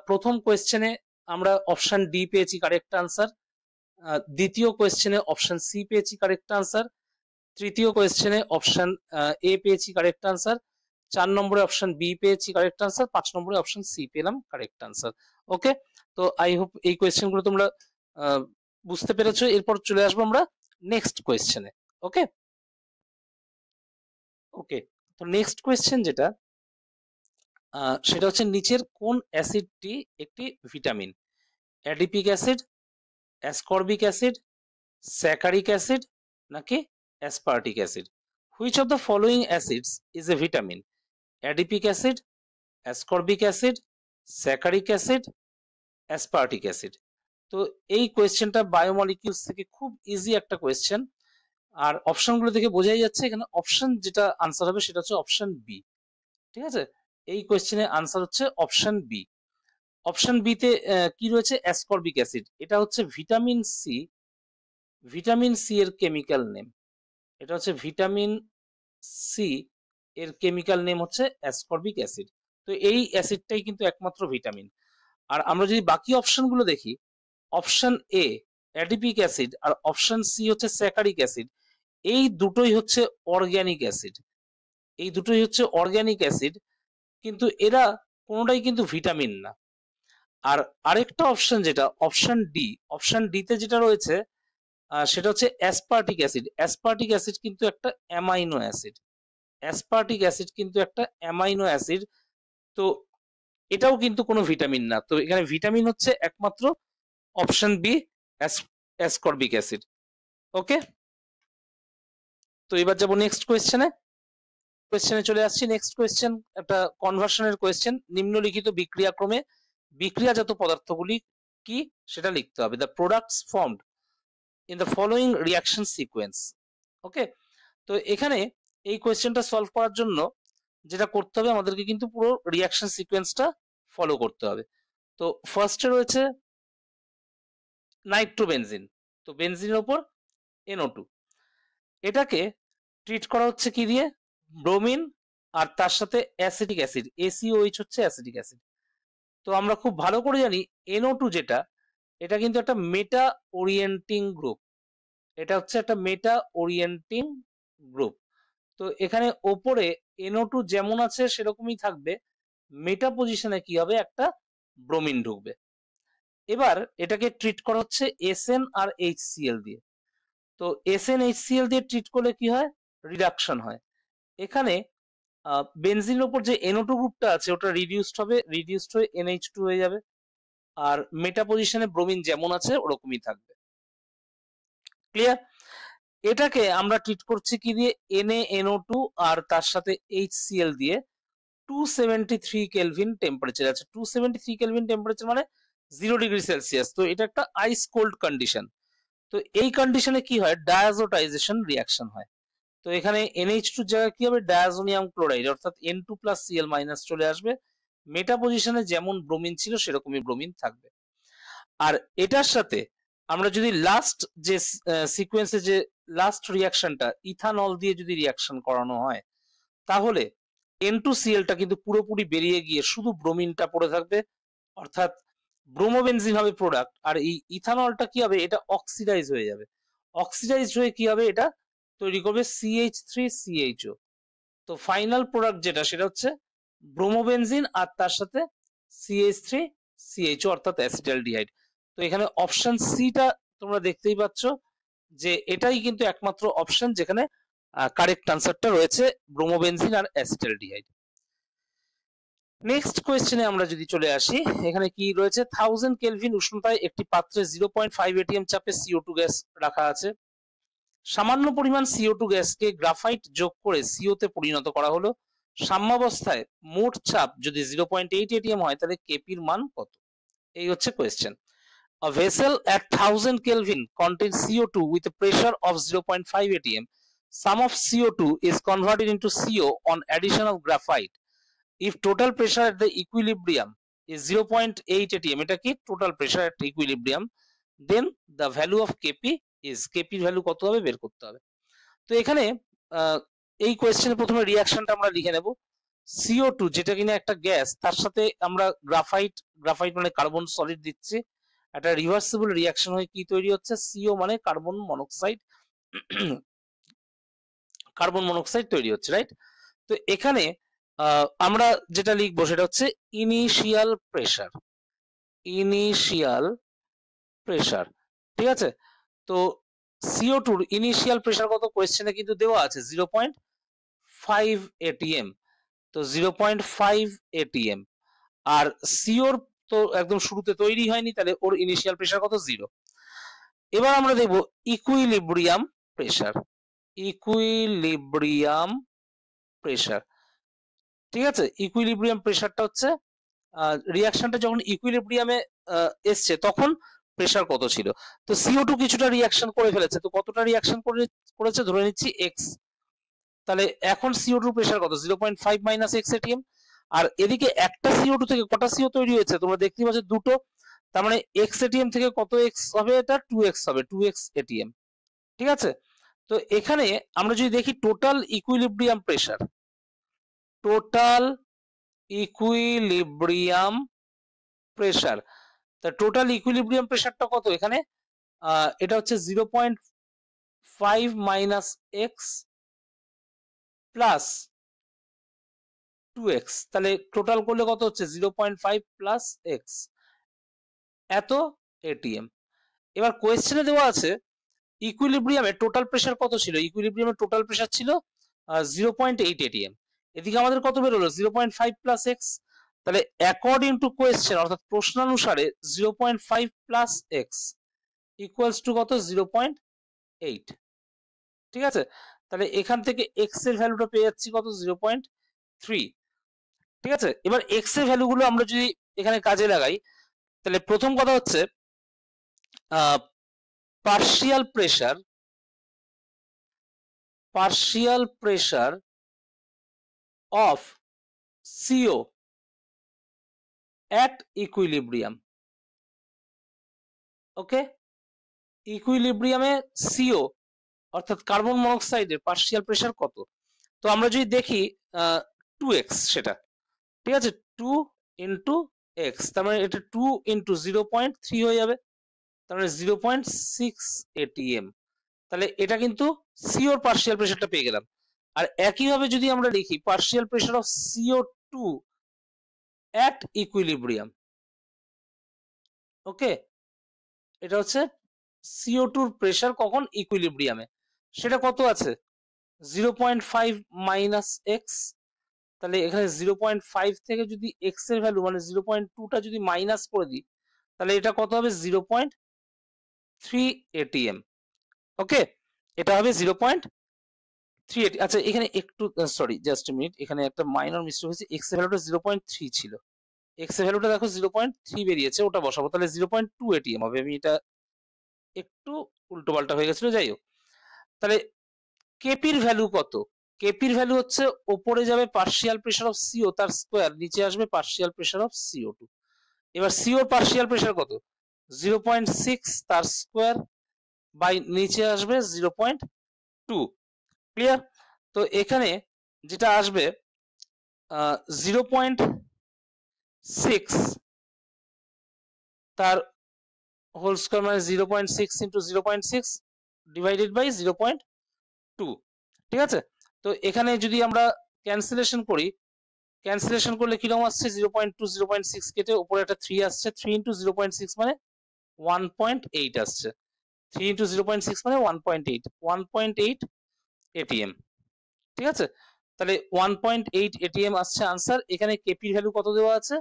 প্রথম কোয়েশ্চেনে আমরা অপশন ডি পেয়েছি কারেক্ট আনসার, দ্বিতীয় কোয়েশ্চেনে অপশন সি পেয়েছি কারেক্ট আনসার, তৃতীয় কোয়েশ্চেনে অপশন এ পেয়েছি কারেক্ট আনসার, 4 নম্বরে অপশন বি পেয়েছি কারেক্ট আনসার, 5 নম্বরে অপশন সি পেলাম কারেক্ট আনসার। ওকে, তো আই হোপ এই কোয়েশ্চেন গুলো তোমরা বুঝতে পেরেছো। এরপর চলে আসবো আমরা নেক্সট কোয়েশ্চেনে। ওকে ওকে, তো নেক্সট কোয়েশ্চেন যেটা, সেটা হচ্ছে নিচের কোন অ্যাসিডটি একটি vitamin? Adipic acid, ascorbic acid, saccharic acid, নাকি aspartic acid? Which of the following acids is a vitamin? Adipic acid, ascorbic acid, saccharic acid, aspartic acid? তো এই কোয়েশ্চেনটা বায়োমলিকিউলস থেকে খুব ইজি একটা কোয়েশ্চেন, আর অপশনগুলো দেখে বোঝাই যাচ্ছে এখানে অপশন যেটা আনসার হবে সেটা হচ্ছে অপশন বি। ঠিক আছে, এই কোয়েশ্চেনের আনসার হচ্ছে অপশন বি। অপশন বি তে কি রয়েছে? Ascorbic acid. এটা হচ্ছে ভিটামিন সি, ভিটামিন সি এর কেমিক্যাল নেম। এটা হচ্ছে ভিটামিন সি এর কেমিক্যাল নেম হচ্ছে অ্যাসকর্বিক অ্যাসিড। তো এই অ্যাসিডটাই কিন্তু একমাত্র ভিটামিন। আর আমরা যদি বাকি অপশনগুলো দেখি, অপশন এ অ্যাডিপিক অ্যাসিড আর অপশন সি হচ্ছে স্যাকারিক অ্যাসিড, এই দুটোই হচ্ছে অর্গ্যানিক অ্যাসিড। এই দুটোই হচ্ছে অর্গ্যানিক অ্যাসিড, কিন্তু এরা কোনোটাই কিন্তু ভিটামিন না। আর আরেকটা অপশন যেটা অপশন ডি তে যেটা রয়েছে সেটা হচ্ছে অ্যাসপার্টিক অ্যাসিড। অ্যাসপার্টিক অ্যাসিড কিন্তু একটা অ্যামাইনো অ্যাসিড। অ্যাসপার্টিক অ্যাসিড কিন্তু একটা অ্যামাইনো অ্যাসিড। তো এটাও কিন্তু কোনো ভিটামিন না। তো এখানে ভিটামিন হচ্ছে একমাত্র অপশন বি, অ্যাসকর্বিক অ্যাসিড। ওকে, তো এবার যাবো নেক্সট কোয়েশ্চেনে চলে আসছি। নেক্সট কোয়েশ্চেন একটা কনভার্সনের কোয়েশ্চেন। নিম্নলিখিত বিক্রিয়াক্রমে বিক্রিয়াজাত পদার্থগুলি কি সেটা লিখতে হবে। The products formed in the following reaction sequence. Okay, তো এখানে এই কোয়েশ্চেনটা সলভ করার জন্য যেটা করতে হবে, আমাদেরকে কিন্তু পুরো রিয়াকশন সিকোয়েন্সটা ফলো করতে হবে। তো ফার্স্টে রয়েছে নাইট্রোবেনজিন। তো বেনজিনের ওপর NO2, এটাকে ট্রিট করা হচ্ছে কি দিয়ে? ব্রোমিন আর তার সাথে অ্যাসিটিক অ্যাসিড, ACOH হচ্ছে অ্যাসিটিক অ্যাসিড। তো আমরা খুব ভালো করে জানি NO2 যেটা, এটা কিন্তু একটা মেটা ওরিয়েন্টিং গ্রুপ। এটা হচ্ছে একটা মেটা ওরিয়েন্টিং গ্রুপ। তো এখানে ওপরে NO2 যেমন আছে সেরকমই থাকবে, মেটা পজিশনে কি হবে, একটা ব্রোমিন ঢুকবে। এবার এটাকে ট্রিট করা হচ্ছে SN আর HCl দিয়ে। তো SN-HCl দিয়ে ট্রিট করলে কি হয়? রিডাকশন হয়। এখানে বেনজিনের উপর যে NO2 গ্রুপটা আছে ওটা রিডিউসড হয়ে NH2 হয়ে যাবে। আর মেটা পজিশনে ব্রোমিন যেমন আছে ওরকমই থাকবে। ক্লিয়ার? এটাকে আমরা ট্রিট করছি কি দিয়ে? NaNO2 আর তার সাথে HCl দিয়ে 273 কেলভিন টেম্পারেচার আছে। 273 কেলভিন টেম্পারেচার মানে 0 ডিগ্রি সেলসিয়াস। তো এটা একটা আইস কোল্ড কন্ডিশন। তো এই কন্ডিশনে কি হয়? ডায়াজোটাইজেশন রিয়াকশন হয়। তো এখানে NH2 জায়গায় কি হবে? ডায়াজোনিয়াম ক্লোরাইড অর্থাৎ N2+Cl- চলে আসবে। মেটা পজিশনে যেমন ব্রোমিন ছিল সেরকমই ব্রোমিন থাকবে। আর এটার সাথে আমরা যদি লাস্ট যে সিকোয়েন্সে যে লাস্ট রিয়াকশনটা ইথানল দিয়ে যদি রিয়াকশন করানো হয়, তাহলে N2Cl-টা কিন্তু পুরোপুরি বেরিয়ে গিয়ে শুধু ব্রোমিনটা পড়ে থাকবে, অর্থাৎ ব্রোমোবেনজিন হবে প্রোডাক্ট। আর এই ইথানলটা কি হবে? এটা অক্সিডাইজ হয়ে যাবে। অক্সিডাইজ হয়ে কি হবে? এটা তৈরি করবে CH3CHO। তো ফাইনাল প্রোডাক্ট যেটা সেটা হচ্ছে ব্রোমোবেনজিন আর তার সাথে CH3CHO অর্থাৎ অ্যাসিটালডিহাইড। তো এখানে অপশন সিটা তোমরা দেখতেই পাচ্ছ যে এটাই কিন্তু একমাত্র অপশন যেখানে কারেক্ট আনসারটা রয়েছে, ব্রোমোবেনজিন আর অ্যাসিটালডিহাইড। নেক্সট কোয়েশ্চেনে আমরা যদি চলে আসি, এখানে কি রয়েছে? 1000 কেলভিন উষ্ণতায় একটি পাত্রে 0.5 atm চাপে CO2 গ্যাস রাখা আছে। সামান্য পরিমাণ CO2 গ্যাসকে গ্রাফাইট যোগ করে CO তে পরিণত করা হলো। সাম্যাবস্থায় মোট চাপ যদি 0.8 atm হয় তাহলে কেপির মান কত? এই হচ্ছে question. A vessel at 1000 Kelvin contains CO2 with a pressure of 0.5 atm. Some of CO2 is converted into CO on addition of graphite. If total pressure at the equilibrium is 0.8 atm, এটা কি total pressure at equilibrium, then the value of Kp is, Kp এর ভ্যালু কত হবে বের করতে হবে। তো এখানে এই কোয়েশ্চেনে প্রথমে রিয়াকশনটা আমরা লিখে নেব। CO2 যেটা কিনা একটা গ্যাস, তার সাথে আমরা গ্রাফাইট মানে কার্বন সলিড দিচ্ছি, একটা রিভার্সিবল রিয়াকশন হয়ে কি তৈরি হচ্ছে? CO মানে কার্বন মনোক্সাইড তৈরি হচ্ছে, রাইট? তো এখানে আমরা যেটা লিখবো সেটা হচ্ছে ইনিশিয়াল প্রেসার। ঠিক আছে? তো CO2 ইনিশিয়াল প্রেসার কত কোয়েশ্চেনে কিন্তু দেওয়া আছে 0.5 atm। তো 0.5 atm আর সিওর তো একদম শুরুতে তৈরি হয়নি, তাহলে ওর ইনিশিয়াল প্রেসার কত? 0। এবার আমরা দেখব ইকুইলিব্রিয়াম প্রেসার। ঠিক আছে? ইকুইলিব্রিয়াম প্রেসারটা হচ্ছে রিয়াকশনটা যখন ইকুইলিব্রিয়ামে এসছে তখন প্রেসার কত ছিল। তো CO2 কিছুটা রিয়াকশন করে ফেলেছে, তো কতটা রিয়াকশন করেছে ধরে নিচ্ছি x। তাহলে এখন CO2 প্রেসার কত? 0.5 - x atm। আর এদিকে একটা CO2 থেকে কটা CO তৈরি হয়েছে তোমরা দেখতে পাচ্ছ? দুটো। তার মানে x atm থেকে কত x হবে? এটা 2x হবে, 2x atm। ঠিক আছে? তো এখানে আমরা যদি দেখি total equilibrium pressure, total equilibrium pressure. তা টোটাল ইকুইলিব্রিয়াম প্রেসারটা কত এখানে? এটা হচ্ছে 0.5 মাইনাস এক্স প্লাস 2x, তাহলে টোটাল করলে কত হচ্ছে 0.5 প্লাস এক্স, এত এটিএম। এবার কোয়েশ্চেনে দেওয়া আছে ইকুইলিব্রিয়ামের টোটাল প্রেসার কত ছিল? ইকুইলিব্রিয়ামের টোটাল প্রেসার ছিল 0.8 এটিএম। এদিকে আমাদের কত বেরোলো? 0.5 প্লাস এক্স। তাহলে অ্যাকর্ডিং টু কোয়েশ্চেন অর্থাৎ প্রশ্নানুসারে 0.5 প্লাস এক্স ইকুয়ালস টু কত? 0.8। ঠিক আছে, তাহলে এখান থেকে এক্স এর ভ্যালুটা পেয়ে যাচ্ছি কত? 0.3। ঠিক আছে, এবার এক্স এর ভ্যালুগুলো আমরা যদি এখানে কাজে লাগাই, তাহলে প্রথম কথা হচ্ছে partial pressure of CO at equilibrium। Okay, ইকুইলিব্রিয়ামে CO অর্থাৎ কার্বন মনোক্সাইডের পার্শিয়াল প্রেসার কত? তো আমরা যদি দেখি 2x, সেটা ঠিক আছে, 2 ইন্টু এক্স, তার মানে এটা 2 ইন্টু 0.3 হয়ে যাবে, তার মানে 0.6 ATM। তাহলে এটা কিন্তু সিওর পার্শিয়াল প্রেসারটা পেয়ে গেলাম। আর একইভাবে যদি আমরা লিখি partial pressure of CO2 at equilibrium, ওকে, এটা হচ্ছে CO2 এর প্রেসার কখন? ইকুইলিব্রিয়ামে। সেটা কত আছে? 0.5 মাইনাস এক্স। তাহলে এখানে 0.5 থেকে যদি এক্স এর ভ্যালু মানে 0.2টা যদি মাইনাস করে দিই, তাহলে এটা কত হবে? 0.3 ATM। ওকে, এটা হবে 0.3 ATM। আচ্ছা, এখানে একটু সরি, জাস্ট মিনিট, এখানে একটা মাইনর মিস্টেক হয়েছে। এক্স এর ভ্যালুটা 0.3 ছিল, এক্স এর ভ্যালুটা দেখো 0.3 বেরিয়েছে, ওটা বসাবো, তাহলে 0.2 ATM হবে। আমি এটা একটু উল্টো পাল্টা হয়ে গেছিল, যাই হোক। তাহলে কেপির ভ্যালু কত? কেপির ভ্যালু হচ্ছে ওপরে যাবে পার্শিয়াল প্রেসার অফ সিও তার স্কোয়ার, নিচে আসবে পার্শিয়াল প্রেসার অফ CO2। এবার সিওর পার্শিয়াল প্রেসার কত? 0.6 তার স্কোয়ার বাই নিচে আসবে 0.2। ক্লিয়ার? তো এখানে যেটা আসবে 0.6 তার হোল স্কোয়ার মানে 0.6 ইন্টু 0.6 ডিভাইডেড বাই 0.2। ঠিক আছে, তো এখানে যদি আমরা ক্যান্সেলেশন করি, ক্যান্সেলেশন করলে কিরকম আসছে? 0.2 0.6 কেটে উপরে একটা 3 আসছে, 3 ইন্টু 0.6 মানে 1.8 আসছে, 3 ইন্টু 0.6 মানে 1.8 ATM। ঠিক আছে, তাহলে 1.8 ATM আসছে আনসার। এখানে কেপির ভ্যালু কত দেওয়া আছে?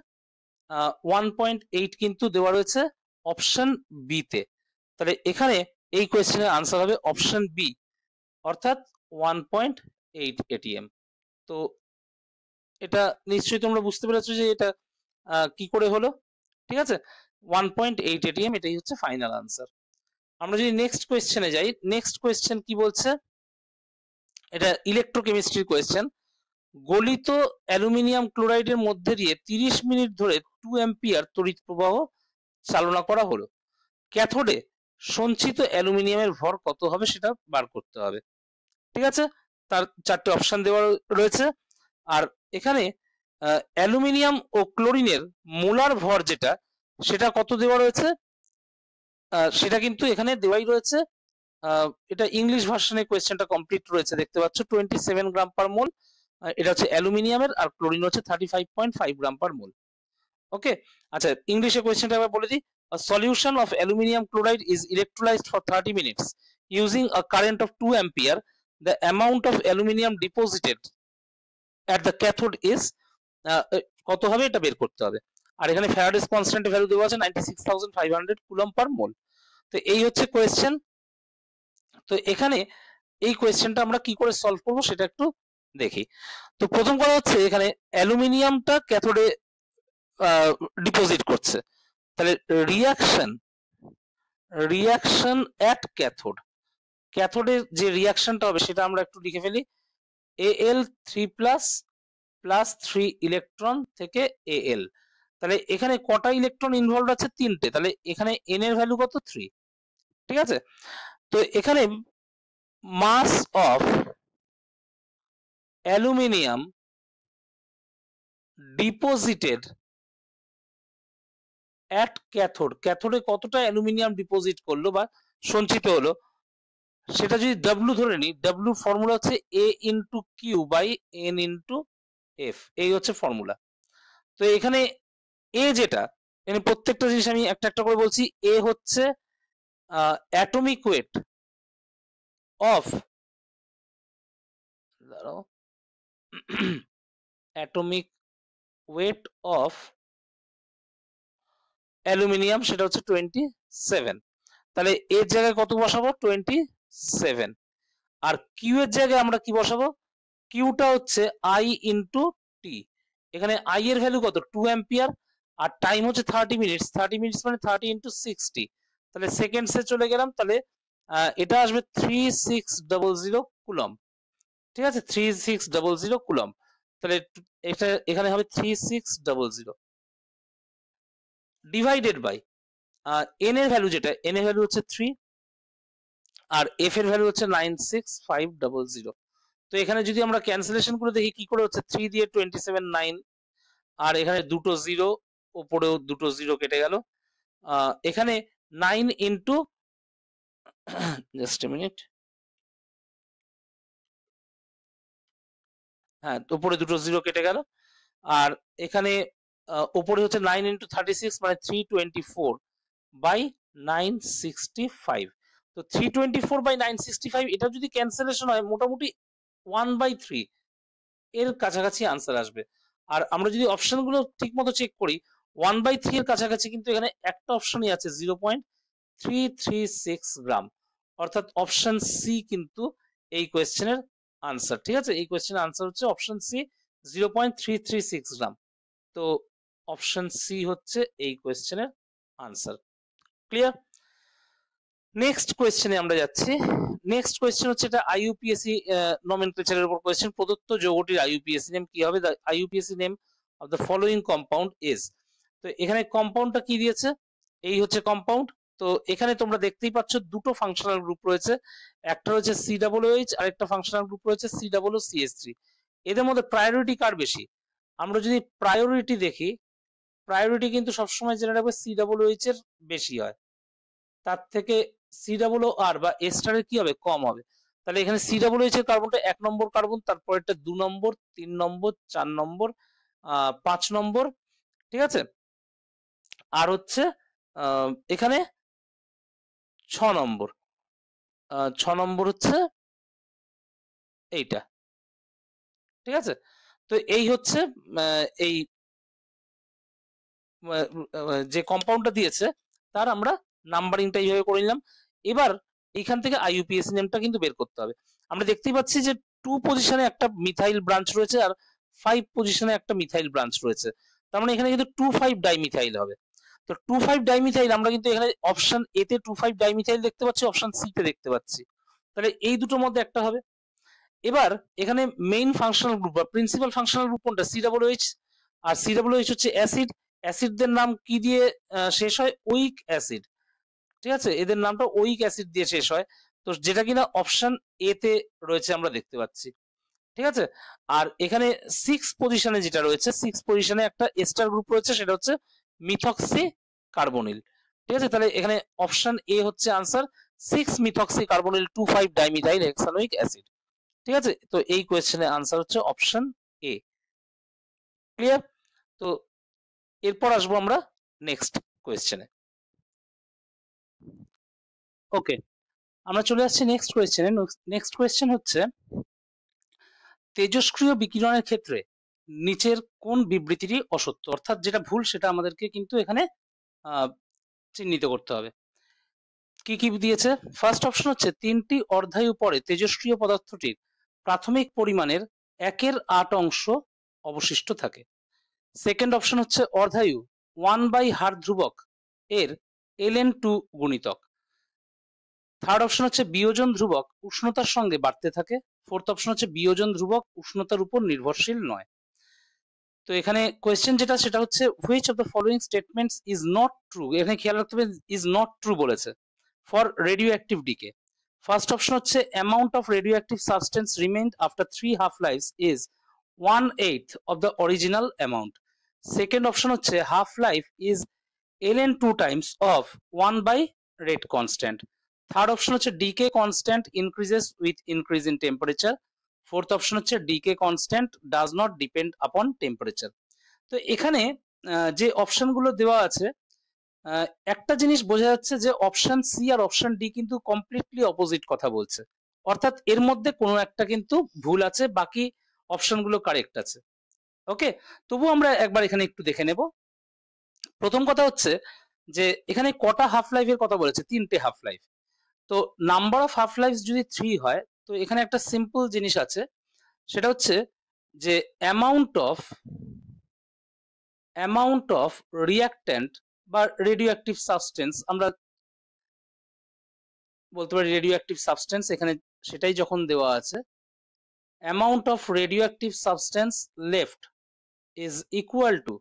1.8 কিন্তু দেওয়া রয়েছে অপশন বি তে। তাহলে এখানে এই কোয়েশ্চেনের আনসার হবে অপশন বি, অর্থাৎ 1.8 ATM। তো এটা নিশ্চয়ই তোমরা বুঝতে পেরেছো যে এটা কি করে হলো। ঠিক আছে, 1.8 ATM, এটাই হচ্ছে ফাইনাল আনসার। আমরা যদি নেক্সট কোয়েশ্চেনে যাই, নেক্সট কোয়েশ্চেন কি বলছে? এটা ইলেকট্রোকেমিস্ট্রির কোয়েশ্চেন। গলিত অ্যালুমিনিয়াম ক্লোরাইডের মধ্যে দিয়ে 30 মিনিট ধরে 2 অ্যাম্পিয়ার তড়িৎ প্রবাহ চালনা করা হলো। ক্যাথোডে সঞ্চিত অ্যালুমিনিয়ামের ভর কত হবে সেটা বার করতে হবে। ঠিক আছে, তার 4টে অপশন দেওয়া রয়েছে। আর এখানে অ্যালুমিনিয়াম ও ক্লোরিনের মোলার ভর যেটা, সেটা কত দেওয়া রয়েছে? সেটা কিন্তু এখানে দেওয়াই রয়েছে। এটা ইংলিশ ভার্সনে কোয়েশ্চেনটা কমপ্লিট রয়েছে, দেখতে পাচ্ছ 27 গ্রাম পার মোল। এটা হচ্ছে অ্যালুমিনিয়ামের, আর ক্লোরিন হচ্ছে 35.5 গ্রাম পার মোল। ওকে, আচ্ছা, ইংলিশে কোয়েশ্চেনটা আবার বলে দিই। A solution of aluminium chloride is electrolyzed for 30 minutes using a current of 2 ampere. The amount of aluminium deposited at the cathode is কত হবে এটা বের করতে হবে। আর এখানে ফ্যারাডেস কনস্ট্যান্টের ভ্যালু দেওয়া আছে 96,500 কুলম্ব পার মোল। তো এই হচ্ছে কোয়েশ্চেন। তো এখানে এই কোয়েশ্চেনটা আমরা কি করে সলভ করব সেটা একটু দেখি। তো প্রথম কথা হচ্ছে এখানে অ্যালুমিনিয়ামটা ক্যাথোডে ডিপোজিট করছে, তাহলে রিয়াকশন অ্যাট ক্যাথোড, ক্যাথোডে যে রিয়াকশনটা হবে সেটা আমরা একটু লিখে ফেলি। Al3+ প্লাস 3 ইলেকট্রন থেকে Al, তাহলে এখানে কটা ইলেকট্রন ইনভলভ আছে? 3টে, তাহলে এখানে n এর ভ্যালু কত? 3। ঠিক আছে, তো এখানে mass of aluminium deposited at cathode, ক্যাথোডে কতটা অ্যালুমিনিয়াম ডিপোজিট করলো বা সঞ্চিত হলো, সেটা যদি ডাব্লু ধরে নিই, ডাব্লু ফর্মুলা হচ্ছে A into Q by N into F, এই হচ্ছে ফর্মুলা। তো এখানে এ যেটা, এখানে প্রত্যেকটা জিনিস আমি একটা একটা করে বলছি। এ হচ্ছে অ্যাটমিক ওয়েট অফ, দাঁড়াও, অ্যাটমিক ওয়েট অফ অ্যালুমিনিয়াম, সেটা হচ্ছে 27। তাহলে এর জায়গায় কত বসাবো? 27। আর কিউ এর জায়গায় আমরা কি বসাবো? কিউটা হচ্ছে আই ইন্টু টি। এখানে আই এর ভ্যালু কত? 2 অ্যাম্পিয়ার, আর টাইম হচ্ছে 30 মিনিটস। 30 মিনিটস মানে 30 ইন্টু 60, তাহলে সেকেন্ডসে চলে গেলাম। তাহলে এটা আসবে 3600 কুলম। ঠিক আছে, 3600 কুলম। তাহলে এটা এখানে হবে 3600 ডিভাইডেড বাই এন এর ভ্যালু, যেটা এন এর ভ্যালু হচ্ছে 3 আর এফ এর ভ্যালু হচ্ছে 96500। তো এখানে যদি আমরা ক্যান্সেলেশন করে দেখি কি করে হচ্ছে, 3 দিয়ে 27 9, আর এখানে দুটো জিরো, উপরেও দুটো জিরো কেটে গেল। এখানে 9 ইন্টু, জাস্ট এ মিনিট, হ্যাঁ উপরে দুটো জিরো কেটে গেল। আর এখানে উপরে হচ্ছে 9 ইন্টু 36 মানে 324 বাই 965। তো 324 বাই 965, এটা যদি ক্যান্সেলেশন হয় মোটামুটি 1/3 এর কাছাকাছি আনসার আসবে। আর আমরা যদি অপশনগুলো ঠিক মতো চেক করি, 1/3 এর কাছাকাছি কিন্তু এখানে একটা অপশনই আছে 0.336 গ্রাম, অর্থাৎ অপশন সি কিন্তু এই কোয়েশ্চেনের আনসার। ঠিক আছে, এই কোয়েশ্চেনের আনসার হচ্ছে অপশন সি, 0.336 গ্রাম। তো অপশন সি হচ্ছে এই কোয়েশ্চেনের আনসার। ক্লিয়ার? নেক্সট কোয়েশ্চেনে আমরা যাচ্ছি। নেক্সট কোয়েশ্চেন হচ্ছে এটা আইইউপিএসসি নমেনক্লেচারের উপর কোয়েশ্চেন। প্রদত্ত যৌগটির আইইউপিএসসি নেম কি হবে? The আইইউপিএসসি name of the following compound is. তো এখানে কম্পাউন্ডটা কি দিয়েছে? এই হচ্ছে কম্পাউন্ড। তো এখানে তোমরা দেখতেই পাচ্ছ দুটো ফাংশনাল গ্রুপ রয়েছে, একটা রয়েছে COOH আর একটা ফাংশনাল গ্রুপ রয়েছে COOCH3। এদের মধ্যে প্রায়োরিটি কার বেশি? আমরা যদি প্রায়োরিটি দেখি, প্রায়োরিটি কিন্তু সবসময় জেনে রাখবে COOH এর বেশি হয়, তার থেকে COOR বা এস্টারের কি হবে? কম হবে। তাহলে এখানে COOH এর কার্বনটা 1 নম্বর কার্বন, তারপরেরটা 2 নম্বর, 3 নম্বর, 4 নম্বর, 5 নম্বর। ঠিক আছে, আর হচ্ছে এখানে 6 নম্বর, 6 নম্বর হচ্ছে এইটা। ঠিক আছে, তো এই হচ্ছে এই যে কম্পাউন্ডটা দিয়েছে তার আমরা নাম্বারিংটা এইভাবে করে নিলাম। এবার এইখান থেকে আইইউপিএসসি নেমটা কিন্তু বের করতে হবে। আমরা দেখতেই পাচ্ছি যে 2 পজিশনে একটা মিথাইল ব্রাঞ্চ রয়েছে আর 5 পজিশনে একটা মিথাইল ব্রাঞ্চ রয়েছে, তার মানে এখানে কিন্তু 2,5 ডাইমিথাইল হবে। তো 2,5 ডাইমিথাইল আমরা কিন্তু এখানে অপশন এ তে 2,5 ডাইমিথাইল দেখতে পাচ্ছি, অপশন সি তে দেখতে পাচ্ছি, তাহলে এই দুটোর মধ্যে একটা হবে। এবার এখানে মেইন ফাংশনাল গ্রুপ বা প্রিন্সিপাল ফাংশনাল গ্রুপ কোনটা? COOH। আর COOH হচ্ছে অ্যাসিড, অ্যাসিডদের নাম কি দিয়ে শেষ হয়? Week acid. ঠিক আছে, এদের নামটা উইক অ্যাসিড দিয়ে শেষ হয়, তো যেটা কিনা অপশন এ তে রয়েছে আমরা দেখতে পাচ্ছি। ঠিক আছে, আর এখানে 6 পজিশনে যেটা রয়েছে, 6 পজিশনে একটা এস্টার গ্রুপ রয়েছে, সেটা হচ্ছে মিথক্সি কার্বনিল। ঠিক আছে, তাহলে এখানে অপশন এ হচ্ছে answer, 6 methoxy carbonyl 2,5 dimethyl hexanoic acid. ঠিক আছে, তো এই কোয়েশ্চেনের আনসার হচ্ছে অপশন এ। ক্লিয়ার? তো এরপর আসবো আমরা নেক্সট কোয়েশ্চেনে। ওকে, আমরা চলে আসছি নেক্সট কোয়েশ্চেনে। নেক্সট কোয়েশ্চেন হচ্ছে, তেজস্ক্রিয় বিকিরণের ক্ষেত্রে নিচের কোন বিবৃতিটি অসত্য? অর্থাৎ যেটা ভুল সেটা আমাদেরকে কিন্তু এখানে চিহ্নিত করতে হবে। কি কি দিয়েছে? ফার্স্ট অপশন হচ্ছে 3টি অর্ধায়ু পরে তেজস্ক্রিয় পদার্থটির প্রাথমিক পরিমাণের 1/8 অংশ অবশিষ্ট থাকে। সেকেন্ড অপশন হচ্ছে অর্ধায়ু 1/হার ধ্রুবক এর ln2 গুণিতক। থার্ড অপশন হচ্ছে বিয়োজন ধ্রুবক উষ্ণতার সঙ্গে বাড়তে থাকে। ফোর্থ অপশন হচ্ছে বিয়োজন ধ্রুবক উষ্ণতার উপর নির্ভরশীল নয়। তো এখানে কোয়েশ্চেন যেটা সেটা হচ্ছে which of the following statements is not true. এখানে খেয়াল রাখতে হবে ইজ নট ট্রু বলেছে for radioactive decay. First option হচ্ছে amount of radio active substance remained after 3 half lives is 1/8 of the original amount. Second option হচ্ছে half life is ln 2 times of 1 by rate constant. Third option হচ্ছে decay constant increases with increase in temperature. Fourth option হচ্ছে decay constant does not depend upon temperature. তো এখানে যে অপশনগুলো দেওয়া আছে, একটা জিনিস বোঝা যাচ্ছে যে অপশন সি আর অপশন ডি কিন্তু কমপ্লিটলি অপোজিট কথা বলছে, অর্থাৎ এর মধ্যে কোনো একটা কিন্তু ভুল আছে, বাকি অপশনগুলো কারেক্ট আছে। ওকে, তবু আমরা একবার এখানে একটু দেখে নেব। প্রথম কথা হচ্ছে যে এখানে কটা হাফ লাইফের কথা বলেছে, 3টে হাফ লাইফ। তো নাম্বার অফ হাফ লাইফ যদি 3 হয়, তো এখানে একটা সিম্পল জিনিস আছে, সেটা হচ্ছে যে অ্যামাউন্ট অফ রিঅ্যাক্ট্যান্ট বা রেডিও অ্যাক্টিভ সাবস্টেন্স, আমরা বলতে পারি রেডিও অ্যাক্টিভ সাবস্টেন্স, এখানে সেটাই যখন দেওয়া আছে, amount of radio active substance left is equal to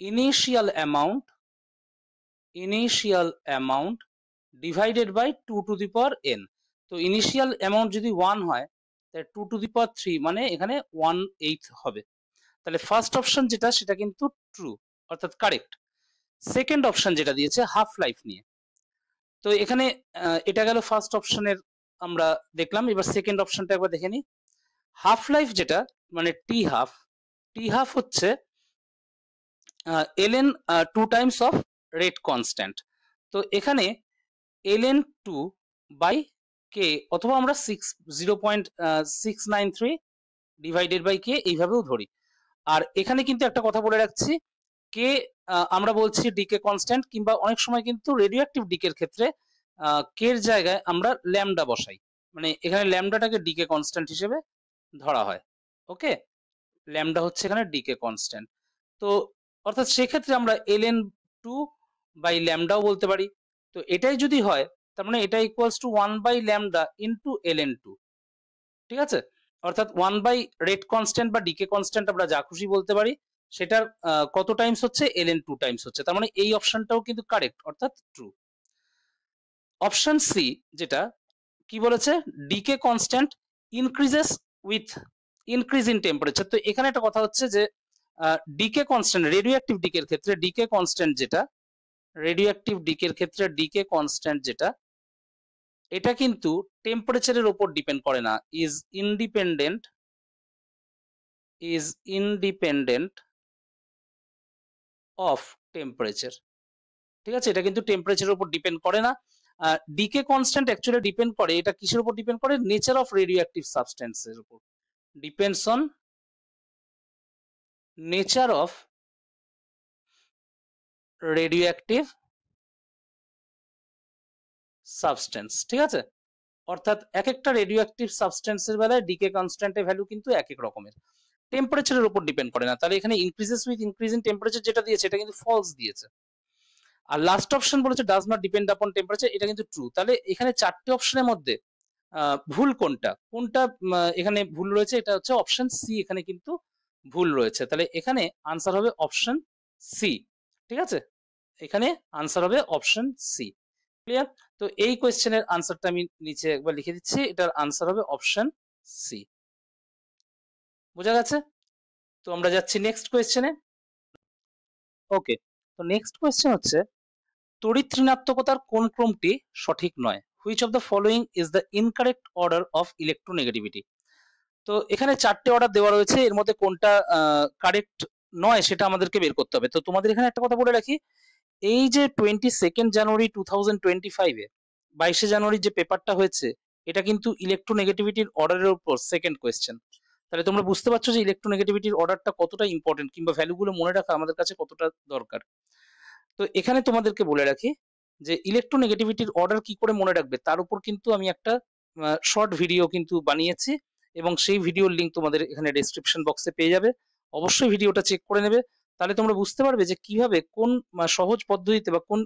initial amount divided by 2 to the power n। তো ইনিশিয়াল অ্যামাউন্ট যদি 1 হয়, তাহলে 2 টু দি পাওয়ার 3 মানে এখানে 1/8 হবে। তাহলে ফার্স্ট অপশন যেটা সেটা কিন্তু ট্রু, অর্থাৎ কারেক্ট। সেকেন্ড অপশন যেটা দিয়েছে হাফ লাইফ নিয়ে, তো এখানে এটা গেল ফার্স্ট অপশনের আমরা দেখলাম। এবার সেকেন্ড অপশনটা একবার দেখে নিই। হাফ লাইফ যেটা মানে টি হাফ হচ্ছে ln 2 Times of rate constant. তো এখানে ln 2 বাই কে, অথবা আমরা 0.693 ডিভাইডেড বাই কে এইভাবেও ধরি। আর এখানে কিন্তু একটা কথা বলে রাখছি, কে আমরা বলছি ডিকে কনস্ট্যান্ট, কিংবা অনেক সময় কিন্তু রেডিও অ্যাক্টিভ ডিকের ক্ষেত্রে কে এর জায়গায় আমরা ল্যামডা বসাই, মানে এখানে ল্যামডাটাকে ডিকে কনস্ট্যান্ট হিসেবে ধরা হয়। ওকে, ল্যামডা হচ্ছে এখানে ডিকে কনস্ট্যান্ট। তো অর্থাৎ সেক্ষেত্রে আমরা ln 2 বাই ল্যামডাও বলতে পারি। তো এটাই যদি হয়, তার মানে এটা equals to 1 by lambda into ln 2। ঠিক আছে, অর্থাৎ 1 বাই রেট কনস্ট্যান্ট বা ডিকে কনস্ট্যান্ট আমরা যা খুশি বলতে পারি, সেটার কত টাইমস হচ্ছে, ln 2 টাইমস হচ্ছে। তার মানে এই অপশনটাও কিন্তু কারেক্ট, অর্থাৎ ট্রু। অপশন সি যেটা কি বলেছে, decay constant increases with increase in temperature. তো এখানে একটা কথা হচ্ছে যে ডিকে কনস্ট্যান্ট রেডিও অ্যাক্টিভ ডিকের ক্ষেত্রে ডিকে কনস্ট্যান্ট যেটা এটা কিন্তু টেম্পারেচারের উপর ডিপেন্ড করে না, ইজ ইন্ডিপেন্ডেন্ট অফ টেম্পারেচার। ঠিক আছে, এটা কিন্তু টেম্পারেচারের উপর ডিপেন্ড করে না। ডিকে কনস্ট্যান্ট অ্যাকচুয়ালি ডিপেন্ড করে, এটা কিসের উপর ডিপেন্ড করে, নেচার অফ রেডিও অ্যাক্টিভ সাবস্টেন্সের উপর, depends on nature of radio active substance. ঠিক আছে, অর্থাৎ এক একটা রেডিও অ্যাক্টিভ সাবস্টেন্সের বেলায় ডিকে কনস্ট্যান্টের ভ্যালু কিন্তু এক এক রকমের, টেম্পারেচারের উপর ডিপেন্ড করে না। তাহলে এখানে increases with increase in temperature যেটা দিয়েছে এটা কিন্তু ফলস দিয়েছে। আর লাস্ট অপশন বলেছে ডাজ নট ডিপেন্ড আপন টেম্পারেচার, এটা কিন্তু ট্রু। তাহলে এখানে চারটে অপশনের মধ্যে ভুল কোনটা এখানে ভুল রয়েছে, এটা হচ্ছে অপশন সি, এখানে কিন্তু ভুল রয়েছে। তাহলে এখানে আনসার হবে অপশন সি। ঠিক আছে, এখানে আনসার হবে অপশন সি। ক্লিয়ার? তো এই কোয়েশ্চেনের আনসারটা আমি নিচে একবার লিখে দিচ্ছি, এটার আনসার হবে অপশন সি। বোঝা গেছে? তো আমরা যাচ্ছি নেক্সট কোয়েশ্চেনে। ওকে, তো নেক্সট কোয়েশ্চেন হচ্ছে তড়িৎ ঋণাত্মকতার কোন ক্রমটি সঠিক নয়? Which of the following is the incorrect order of electronegativity? তো এখানে চারটে অর্ডার দেওয়া রয়েছে, এর মধ্যে কোনটা কারেক্ট নয় সেটা আমাদেরকে বের করতে হবে। তো তোমাদের এখানে একটা কথা বলে রাখি, এই যে 22 জানুয়ারি 2025 এ 22 জানুয়ারি যে পেপারটা হয়েছে, এটা কিন্তু ইলেকট্রোনেগেটিভিটির অর্ডারের উপর সেকেন্ড কোয়েশ্চেন। তাহলে তোমরা বুঝতে পারছো যে ইলেকট্রোনেগেটিভিটির অর্ডারটা কতটা ইম্পর্টেন্ট, কিংবা ভ্যালুগুলো মনে রাখা আমাদের কাছে কতটা দরকার। তো এখানে তোমাদেরকে বলে রাখি যে ইলেকট্রোনেগেটিভিটির অর্ডার কি করে মনে রাখবে, তার উপর কিন্তু আমি একটা শর্ট ভিডিও কিন্তু বানিয়েছি, এবং সেই ভিডিওর লিঙ্ক তোমাদের এখানে ডেসক্রিপশন বক্সে পেয়ে যাবে। অবশ্যই ভিডিওটা চেক করে নেবে, তাহলে তোমরা বুঝতে পারবে যে কিভাবে কোন সহজ পদ্ধতিতে বা কোন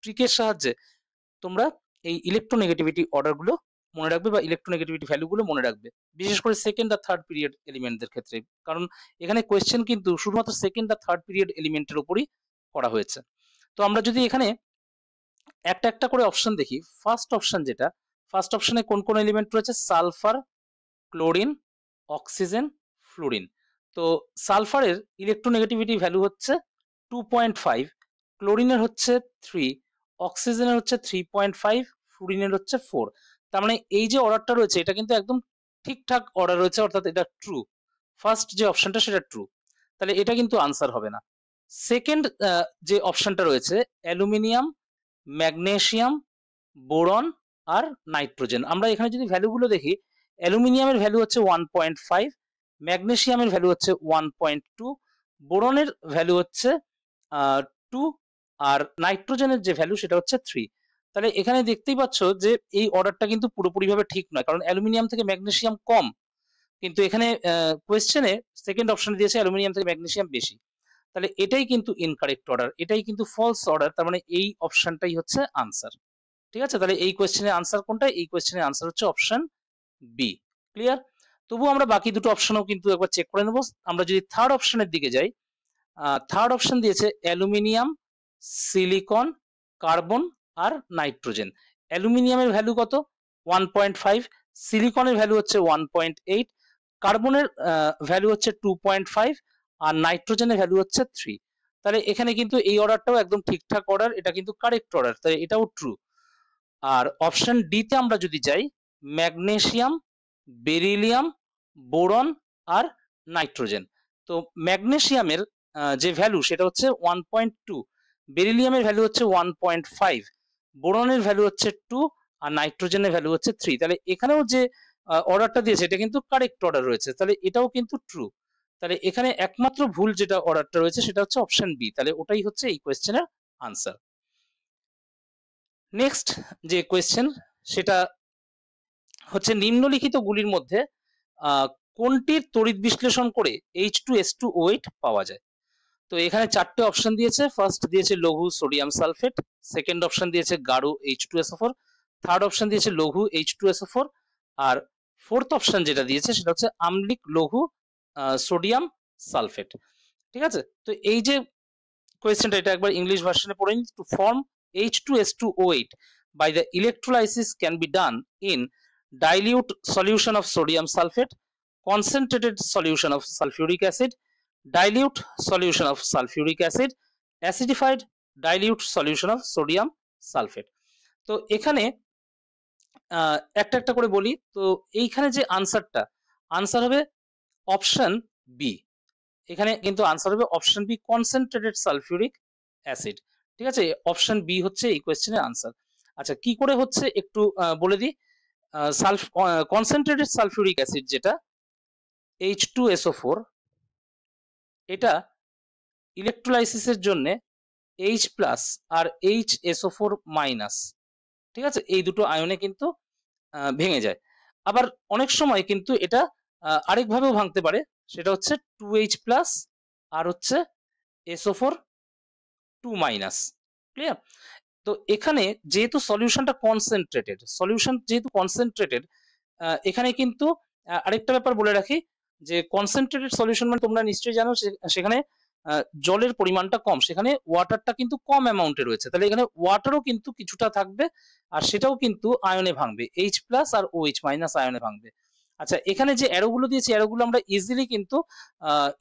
ট্রিকের সাহায্যে তোমরা এই ইলেকট্রোনেগেটিভিটি অর্ডারগুলো মনে রাখবে বা ইলেকট্রোনেগেটিভিটি ভ্যালুগুলো মনে রাখবে, বিশেষ করে সেকেন্ড আর থার্ড পিরিয়ড এলিমেন্টদের ক্ষেত্রে। কারণ এখানে কোয়েশ্চেন কিন্তু শুধুমাত্র সেকেন্ড আর থার্ড পিরিয়ড এলিমেন্টের উপরই করা হয়েছে। তো আমরা যদি এখানে একটা একটা করে অপশন দেখি, ফার্স্ট অপশনে কোন কোন এলিমেন্ট রয়েছে, সালফার, ক্লোরিন, অক্সিজেন, ফ্লুরিন। তো সালফারের ইলেকট্রোনেগেটিভিটি ভ্যালু হচ্ছে 2.5, ক্লোরিনের হচ্ছে 3, অক্সিজেনের হচ্ছে 3.5, ফ্লুরিনের হচ্ছে 4। তার মানে এই যে অর্ডারটা রয়েছে এটা কিন্তু একদম ঠিকঠাক অর্ডার রয়েছে, অর্থাৎ এটা ট্রু। ফার্স্ট যে অপশনটা সেটা ট্রু, তাহলে এটা কিন্তু আনসার হবে না। সেকেন্ড যে অপশনটা রয়েছে অ্যালুমিনিয়াম, ম্যাগনেসিয়াম, বোরন আর নাইট্রোজেন। আমরা এখানে যদি ভ্যালুগুলো দেখি, অ্যালুমিনিয়ামের ভ্যালু হচ্ছে 1.5, ম্যাগনেসিয়ামের ভ্যালু হচ্ছে 1.2, বোরনের ভ্যালু হচ্ছে 2, আর নাইট্রোজেনের যে ভ্যালু সেটা হচ্ছে 3। তাহলে এখানে দেখতেই পাচ্ছ যে এই অর্ডারটা কিন্তু পুরোপুরিভাবে ঠিক নয়, কারণ অ্যালুমিনিয়াম থেকে ম্যাগনেসিয়াম কম, কিন্তু এখানে কোয়েশ্চেনে সেকেন্ড অপশনে দিয়েছে অ্যালুমিনিয়াম থেকে ম্যাগনেসিয়াম বেশি। তাহলে এটাই কিন্তু ইনকারেক্ট অর্ডার, এটাই কিন্তু ফলস অর্ডার। তার মানে এই অপশনটাই হচ্ছে আনসার। ঠিক আছে, তাহলে এই কোয়েশ্চেনের আনসার কোনটা? এই কোয়েশ্চেনের আনসার হচ্ছে অপশন বি। ক্লিয়ার? তবুও আমরা বাকি দুটো অপশনও কিন্তু একবার চেক করে নেব। আমরা যদি থার্ড অপশনের দিকে যাই, থার্ড অপশন দিয়েছে অ্যালুমিনিয়াম, সিলিকন, কার্বন আর নাইট্রোজেন। অ্যালুমিনিয়ামের ভ্যালু কত? 1.5, সিলিকনের ভ্যালু হচ্ছে 1.8, কার্বনের ভ্যালু হচ্ছে 2.5, আর নাইট্রোজেনের ভ্যালু হচ্ছে 3। তাহলে এখানে কিন্তু এই অর্ডারটাও একদম ঠিকঠাক অর্ডার, এটা কিন্তু কারেক্ট অর্ডার, তাই এটাও ট্রু। আর অপশন ডি তে আমরা যদি যাই, ম্যাগনেসিয়াম, বেরিলিয়াম, বোরন আর নাইট্রোজেন। তো ম্যাগনেসিয়ামের যে ভ্যালু সেটা হচ্ছে 1.2, বেরিলিয়ামের ভ্যালু হচ্ছে 1.5, বোরনের ভ্যালু হচ্ছে 2, আর নাইট্রোজেনের ভ্যালু হচ্ছে 3। তাহলে এখানেও যে অর্ডারটা দিয়েছে এটা কিন্তু কারেক্ট অর্ডার রয়েছে, তাহলে এটাও কিন্তু ট্রু। তাহলে এখানে একমাত্র ভুল যেটা অর্ডারটা রয়েছে সেটা হচ্ছে অপশন বি, তাহলে ওটাই হচ্ছে এই কোয়েশ্চেনের আনসার। নেক্সট যে কোয়েশ্চেন সেটা হচ্ছে নিম্নলিখিত গুলির মধ্যে কোনটির তড়িৎ বিশ্লেষণ করে H2S2O8 পাওয়া যায়? তো এখানে চারটে অপশন দিয়েছে। ফার্স্ট দিয়েছে লঘু সোডিয়াম সালফেট, সেকেন্ড অপশন দিয়েছে গাঢ় H2SO4, থার্ড অপশন দিয়েছে লঘু H2SO4, আর ফোর্থ অপশন যেটা দিয়েছে সেটা হচ্ছে আম্লিক লঘু সোডিয়াম সালফেট। ঠিক আছে, তো এই যে কোয়েশ্চেনটা এটা একবার ইংলিশ ভার্সনে পড়ে নিই। To form H2S2O8 by the electrolysis can be done in dilute solution of sodium sulfate, concentrated solution of sulfuric acid, dilute solution of sulfuric acid, acidified dilute solution of sodium sulfate। তো এখানে একটা একটা করে বলি। তো এইখানে যে আনসার হবে অপশন বি। এখানে কিন্তু আনসার হবে option B, concentrated sulphuric acid. ঠিক আছে, অপশন বি হচ্ছে এই কোয়েশ্চেনের আনসার। আচ্ছা, কি করে হচ্ছে একটু বলে দিই। কনসেন্ট্রেটেড সালফিউরিক অ্যাসিড যেটা H2SO4, এটা ইলেকট্রোলাইসিসের জন্য H+ আর HSO4-, ঠিক আছে, এই দুটো আয়নে কিন্তু ভেঙে যায়। আবার অনেক সময় কিন্তু এটা আরেকভাবেও ভাঙতে পারে, সেটা হচ্ছে 2H+ আর হচ্ছে SO4 2-। ক্লিয়ার? তো এখানে যেহেতু সলিউশন যেহেতু কনসেন্ট্রেটেড, এখানে কিন্তু আরেকটা ব্যাপার বলে রাখি যে কনসেন্ট্রেটেড সলিউশন মানে তোমরা নিশ্চয়ই জানো সেখানে জলের পরিমাণটা কম, সেখানে ওয়াটারটা কিন্তু কম অ্যামাউন্টে রয়েছে, তাহলে এখানে ওয়াটারও কিন্তু কিছুটা থাকবে, আর সেটাও কিন্তু আয়নে ভাঙবে, H+ আর OH- আয়নে ভাঙবে। আচ্ছা, এখানে যে অ্যারোগুলো দিয়েছি অ্যারোগুলো আমরা ইজিলি কিন্তু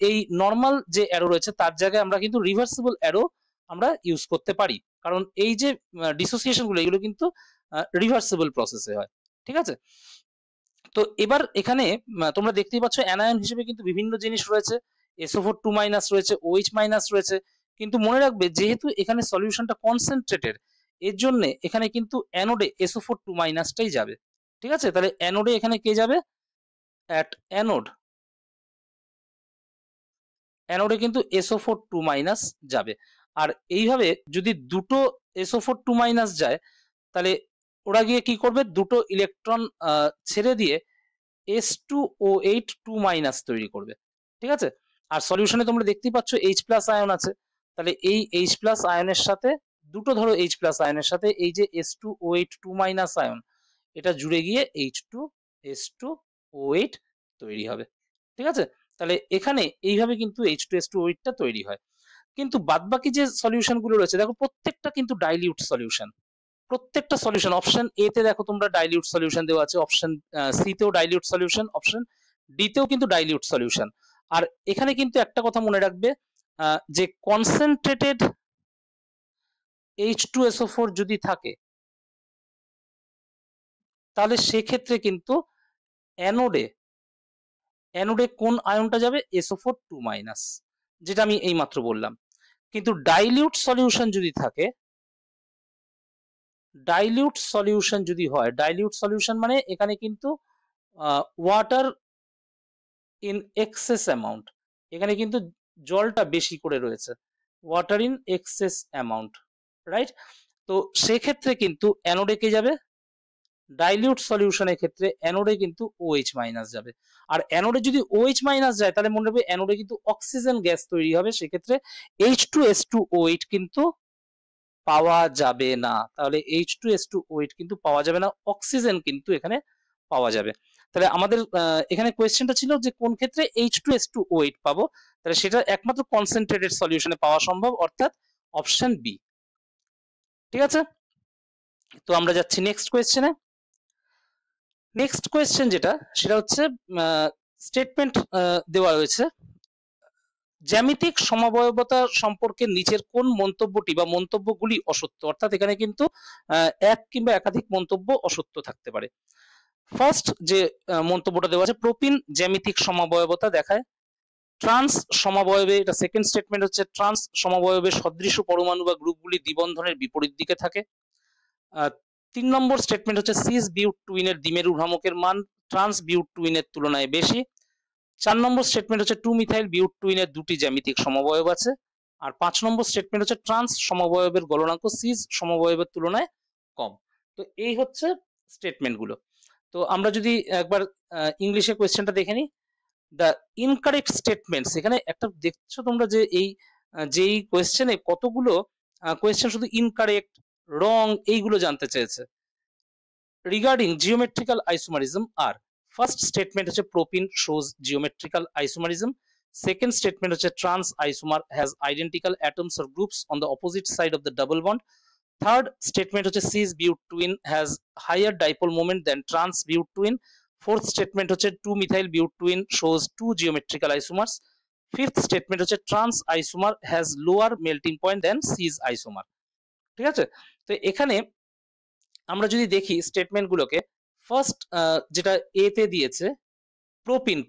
এই নর্মাল যে অ্যারো রয়েছে তার জায়গায় আমরা কিন্তু রিভার্সিবল অ্যারো আমরা ইউজ করতে পারি, কারণ এই যে ডিসোসিয়েশন গুলো এগুলো কিন্তু রিভার্সিবল প্রসেসে হয়। ঠিক আছে, তো এবার এখানে তোমরা দেখতেই পাচ্ছ অ্যানায়ন হিসেবে কিন্তু বিভিন্ন জিনিস রয়েছে, SO4 2- রয়েছে, OH- রয়েছে, কিন্তু মনে রাখবে যেহেতু এখানে সলিউশনটা কনসেন্ট্রেটেড, এর জন্য এখানে কিন্তু অ্যানোডে SO4 2- টাই যাবে। ঠিক আছে, তাহলে অ্যানোডে এখানে কে যাবে? অ্যাট অ্যানোডে কিন্তু SO4 2- যাবে। আর এইভাবে যদি দুটো SO4 2- যায়, তাহলে ওরা গিয়ে কি করবে? দুটো ইলেকট্রন ছেড়ে দিয়ে S2O8 2- তৈরি করবে। ঠিক আছে, আর সলিউশনে তোমরা দেখতেই পাচ্ছ H+ আয়ন আছে, তাহলে এই H+ আয়নের সাথে দুটো ধরো H+ আয়নের সাথে এই যে S2O8 2- আয়ন, এটা জুড়ে গিয়ে H2S2O8 তৈরি হবে। ঠিক আছে, তাহলে এখানে এইভাবে কিন্তু H2S2O8 টা তৈরি হয়। কিন্তু বাদবাকি যে সলিউশন গুলো রয়েছে দেখো প্রত্যেকটা কিন্তু ডাইলিউট সলিউশন, প্রত্যেকটা সলিউশন। অপশন এ তে দেখো তোমরা ডাইলিউট সলিউশন দেওয়া আছে, অপশন সি তেও ডাইলিউট সলিউশন, অপশন ডি তেও কিন্তু ডাইলিউট সলিউশন। আর এখানে কিন্তু একটা কথা মনে রাখবে, যে কনসেন্ট্রেটেড H2SO4 যদি থাকে তাহলে সেক্ষেত্রে কিন্তু অ্যানোডে কোন আয়নটা যাবে, SO4 2-, যেটা আমি এইমাত্র বললাম। কিন্তু ডাইলিউট সলিউশন যদি থাকে, ডাইলিউট সলিউশন যদি হয়, ডাইলিউট সলিউশন মানে এখানে কিন্তু ওয়াটার ইন এক্সেস অ্যামাউন্ট, এখানে কিন্তু জলটা বেশি করে রয়েছে, water in access amount, right? তো সেক্ষেত্রে কিন্তু অ্যানোডে কে যাবে, ডাইলিউট সলিউশনের ক্ষেত্রে অ্যানোডে কিন্তু OH- যাবে। আর অ্যানোডে যদি OH- যায় তাহলে মনে রাখবে অ্যানোডে কিন্তু অক্সিজেন গ্যাস তৈরি হবে, সেক্ষেত্রে H2S2O8 কিন্তু পাওয়া যাবে না। তাহলে H2S2O8 কিন্তু পাওয়া যাবে না, অক্সিজেন কিন্তু এখানে পাওয়া যাবে। তাহলে আমাদের এখানে কোয়েশ্চেনটা ছিল যে কোন ক্ষেত্রে H2S2O8 পাবো, তাহলে সেটা একমাত্র কনসেন্ট্রেটেড সলিউশনে পাওয়া সম্ভব, অর্থাৎ অপশন বি। ঠিক আছে, তো আমরা যাচ্ছি নেক্সট কোয়েশ্চেনে। নেক্সট কোয়েশ্চেন যেটা, সেটা হচ্ছে স্টেটমেন্ট দেওয়া রয়েছে, জ্যামিতিক সমবায়বতা সম্পর্কে নিচের কোন মন্তব্যটি বা মন্তব্যগুলি অসত্য, অর্থাৎ এখানে কিন্তু এক কিংবা একাধিক মন্তব্য অসত্য থাকতে পারে। ফার্স্ট যে মন্তব্যটা দেওয়া আছে, প্রোপিন জ্যামিতিক সমবায়বতা দেখায়, ট্রান্স সমবায়বে, এটা সেকেন্ড স্টেটমেন্ট হচ্ছে, ট্রান্স সমবায়বে সদৃশ পরমাণু বা গ্রুপগুলি দ্বিবন্ধনের বিপরীত দিকে থাকে। 3 নম্বর স্টেটমেন্ট হচ্ছে, সিস বিউট টুইনের দ্বিমেরু ভ্রামকের মান ট্রান্স বিউট টুইনের তুলনায় বেশি। 4 নম্বর স্টেটমেন্ট হচ্ছে, 2-মিথাইল বিউট টুইনের দুটি জ্যামিতিক সমবয়ব আছে। আর 5 নম্বর স্টেটমেন্ট হচ্ছে, ট্রান্স সমবয়বের গলনাঙ্ক সিস সমবয়বের তুলনায় কম। তো এই হচ্ছে স্টেটমেন্ট গুলো। তো আমরা যদি একবার ইংলিশে কোয়েশ্চেনটা দেখে নিই, দ্য ইনকারেক্ট স্টেটমেন্টস, এখানে একটা দেখছো তোমরা যে এই যেই কোয়েশ্চেনে কতগুলো কোয়েশ্চেন শুধু ইনকারেক্ট, রং এইগুলো জানতে চেয়েছে। রিগার্ডিং জিওমেট্রিক্যাল আইসোমারিজম আর, ফার্স্ট স্টেটমেন্ট হচ্ছে propyne shows geometrical isomerism, second statement হচ্ছে trans isomer has identical atoms or groups on the opposite side of the double bond, third statement হচ্ছে cis বিউট twin has higher dipole moment than trans বিউট twin, fourth statement হচ্ছে two methyl butene shows 2 geometrical isomers, fifth statement হচ্ছে trans isomer has lower melting point than cis isomer. ঠিক আছে, তো এখানে আমরা যদি দেখি স্টেটমেন্ট গুলোকে, ফার্স্ট যেটা এ তে দিয়েছে,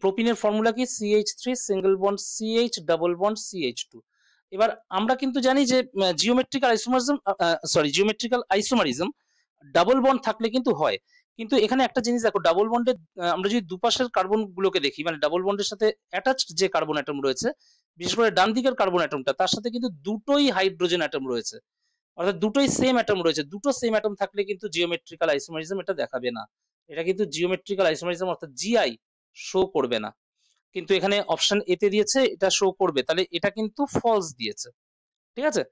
প্রোপিনের ফর্মুলা কি, CH3 single bond CH double bond CH2। এবার আমরা কিন্তু জানি যে জিওমেট্রিক্যাল আইসোমারিজম ডাবল বন্ড থাকলে কিন্তু হয়, কিন্তু এখানে একটা জিনিস দেখো, ডাবল বন্ডে আমরা যদি দুপাশের কার্বন গুলোকে দেখি, মানে ডাবল বন্ডের সাথে অ্যাটাচড যে কার্বন অ্যাটম রয়েছে, বিশেষ করে ডান দিকের কার্বন অ্যাটমটা, তার সাথে কিন্তু দুটোই হাইড্রোজেন অ্যাটম রয়েছে, অর্থাৎ দুটোই সেম অ্যাটম রয়েছে, দুটো সেম অ্যাটম থাকলে কিন্তু জিওমেট্রিক্যাল আইসোমারিজম এটা দেখাবে না, এটা কিন্তু জিওমেট্রিক্যাল আইসোমারিজম অর্থাৎ জিআই শো করবে না। কিন্তু এখানে অপশন এ তে দিয়েছে এটা শো করবে, তাহলে এটা কিন্তু ফলস দিয়েছে। ঠিক আছে,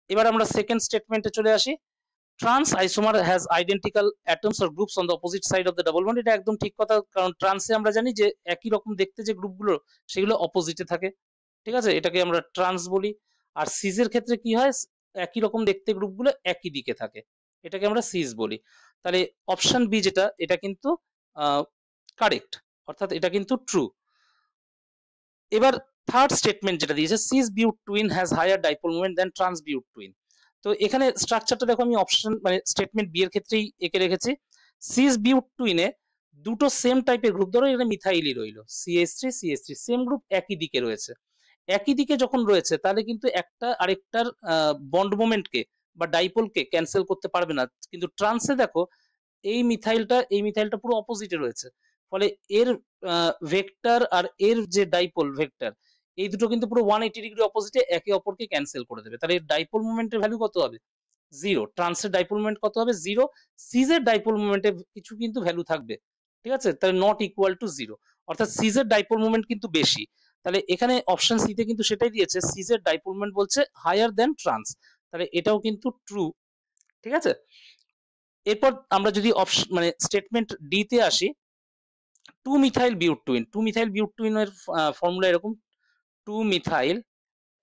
এবার আমরা সেকেন্ড স্টেটমেন্টে চলে আসি, trans isomer has identical atoms or groups on the opposite side of the double bond, এটা একদম ঠিক কথা, কারণ ট্রান্সে আমরা জানি যে একই রকম দেখতে যে গ্রুপগুলো সেগুলো অপোজিটে থাকে। ঠিক আছে, এটাকে আমরা ট্রান্স বলি। আর সিজের ক্ষেত্রে কি হয়, একই রকম দেখতে গ্রুপগুলো একই দিকে থাকে, এটাকে আমরা সিজ বলি। তাহলে অপশন বি যেটা, এটা কিন্তু কারেক্ট, অর্থাৎ এটা কিন্তু ট্রু। এবার থার্ড স্টেটমেন্ট যেটা দিয়েছে, cis বিউট twin has higher dipole moment than trans বিউট two ene. তো এখানে স্ট্রাকচারটা দেখো, আমি অপশন মানে স্টেটমেন্ট বি এর ক্ষেত্রেই এঁকে রেখেছি। সিস বিউট টুইনে দুটো সেম টাইপের গ্রুপ, ধরো এখানে মিথাইলই রইলো, CH3 সেম গ্রুপ একই দিকে রয়েছে, একই দিকে যখন রয়েছে তাহলে কিন্তু একটা আরেকটার বন্ড মোমেন্টকে বা ডাইপোলকে ক্যান্সেল করতে পারবে না, কিন্তু ট্রান্সে দেখো এই মিথাইলটা পুরো অপোজিটে রয়েছে, ফলে এর ভেক্টর আর এর যে ডাইপোল ভেক্টর, এই দুটো কিন্তু পুরো 180 ডিগ্রি অপোজিটে একে অপরকে ক্যান্সেল করে দেবে, তাহলে এর ডাইপোল মোমেন্টের ভ্যালু কত হবে, 0। ট্রান্সের ডাইপোল মোমেন্ট কত হবে, 0। সিজের ডাইপোল মোমেন্টের কিছু কিন্তু ভ্যালু থাকবে, ঠিক আছে, তাহলে নট ইকুয়াল টু 0, অর্থাৎ সিজের ডাইপোল মোমেন্ট কিন্তু বেশি। তাহলে এখানে অপশন সি তে কিন্তু সেটাই দিয়েছে, সিজের ডাইপোল মোমেন্ট বলছে হায়ার দেন ট্রান্স, তাহলে এটাও কিন্তু ট্রু। ঠিক আছে, এরপর আমরা যদি অপশন মানে স্টেটমেন্ট ডি তে আসি, 2-মিথাইল বিউট টুইনের ফর্মুলা এরকম, 2-মিথাইল,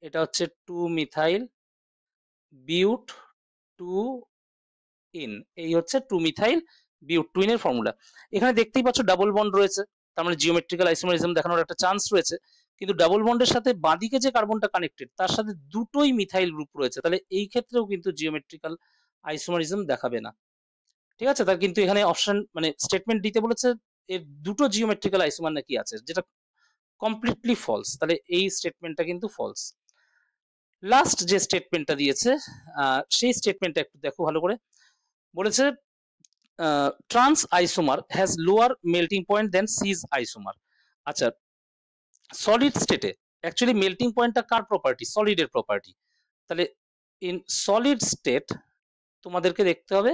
এটা হচ্ছে 2-মিথাইল বিউট টু ইন, এই হচ্ছে 2-মিথাইল বিউট টুইনের ফর্মুলা। এখানে দেখতেই পাচ্ছ ডাবল বন্ড রয়েছে, তার মানে জিওমেট্রিক্যাল আইসোমারিজম দেখানোর একটা চান্স রয়েছে, কিন্তু ডাবল বন্ডের সাথে বাঁদিকে যে কার্বনটা কানেক্টেড তার সাথে দুটোই মিথাইল গ্রুপ রয়েছে, তাহলে এই ক্ষেত্রেও কিন্তু জিওমেট্রিক্যাল আইসোমারিজম দেখাবে না। ঠিক আছে, তার কিন্তু এখানে অপশন মানে স্টেটমেন্ট দিতে বলেছে এর দুটো জিওমেট্রিক্যাল আইসোমার নাকি আছে, যেটা কমপ্লিটলি ফলস, তাহলে এই স্টেটমেন্টটা কিন্তু ফলস। লাস্ট যে স্টেটমেন্টটা দিয়েছে সেই স্টেটমেন্টটা একটু দেখো ভালো করে। বলেছে trans isomer has lower melting point than cis isomer. আচ্ছা, সলিড স্টেটে অ্যাকচুয়ালি মেল্টিং পয়েন্টটা কার প্রপার্টি? সলিডের প্রপার্টি। তাহলে ইন সলিড স্টেট তোমাদেরকে দেখতে হবে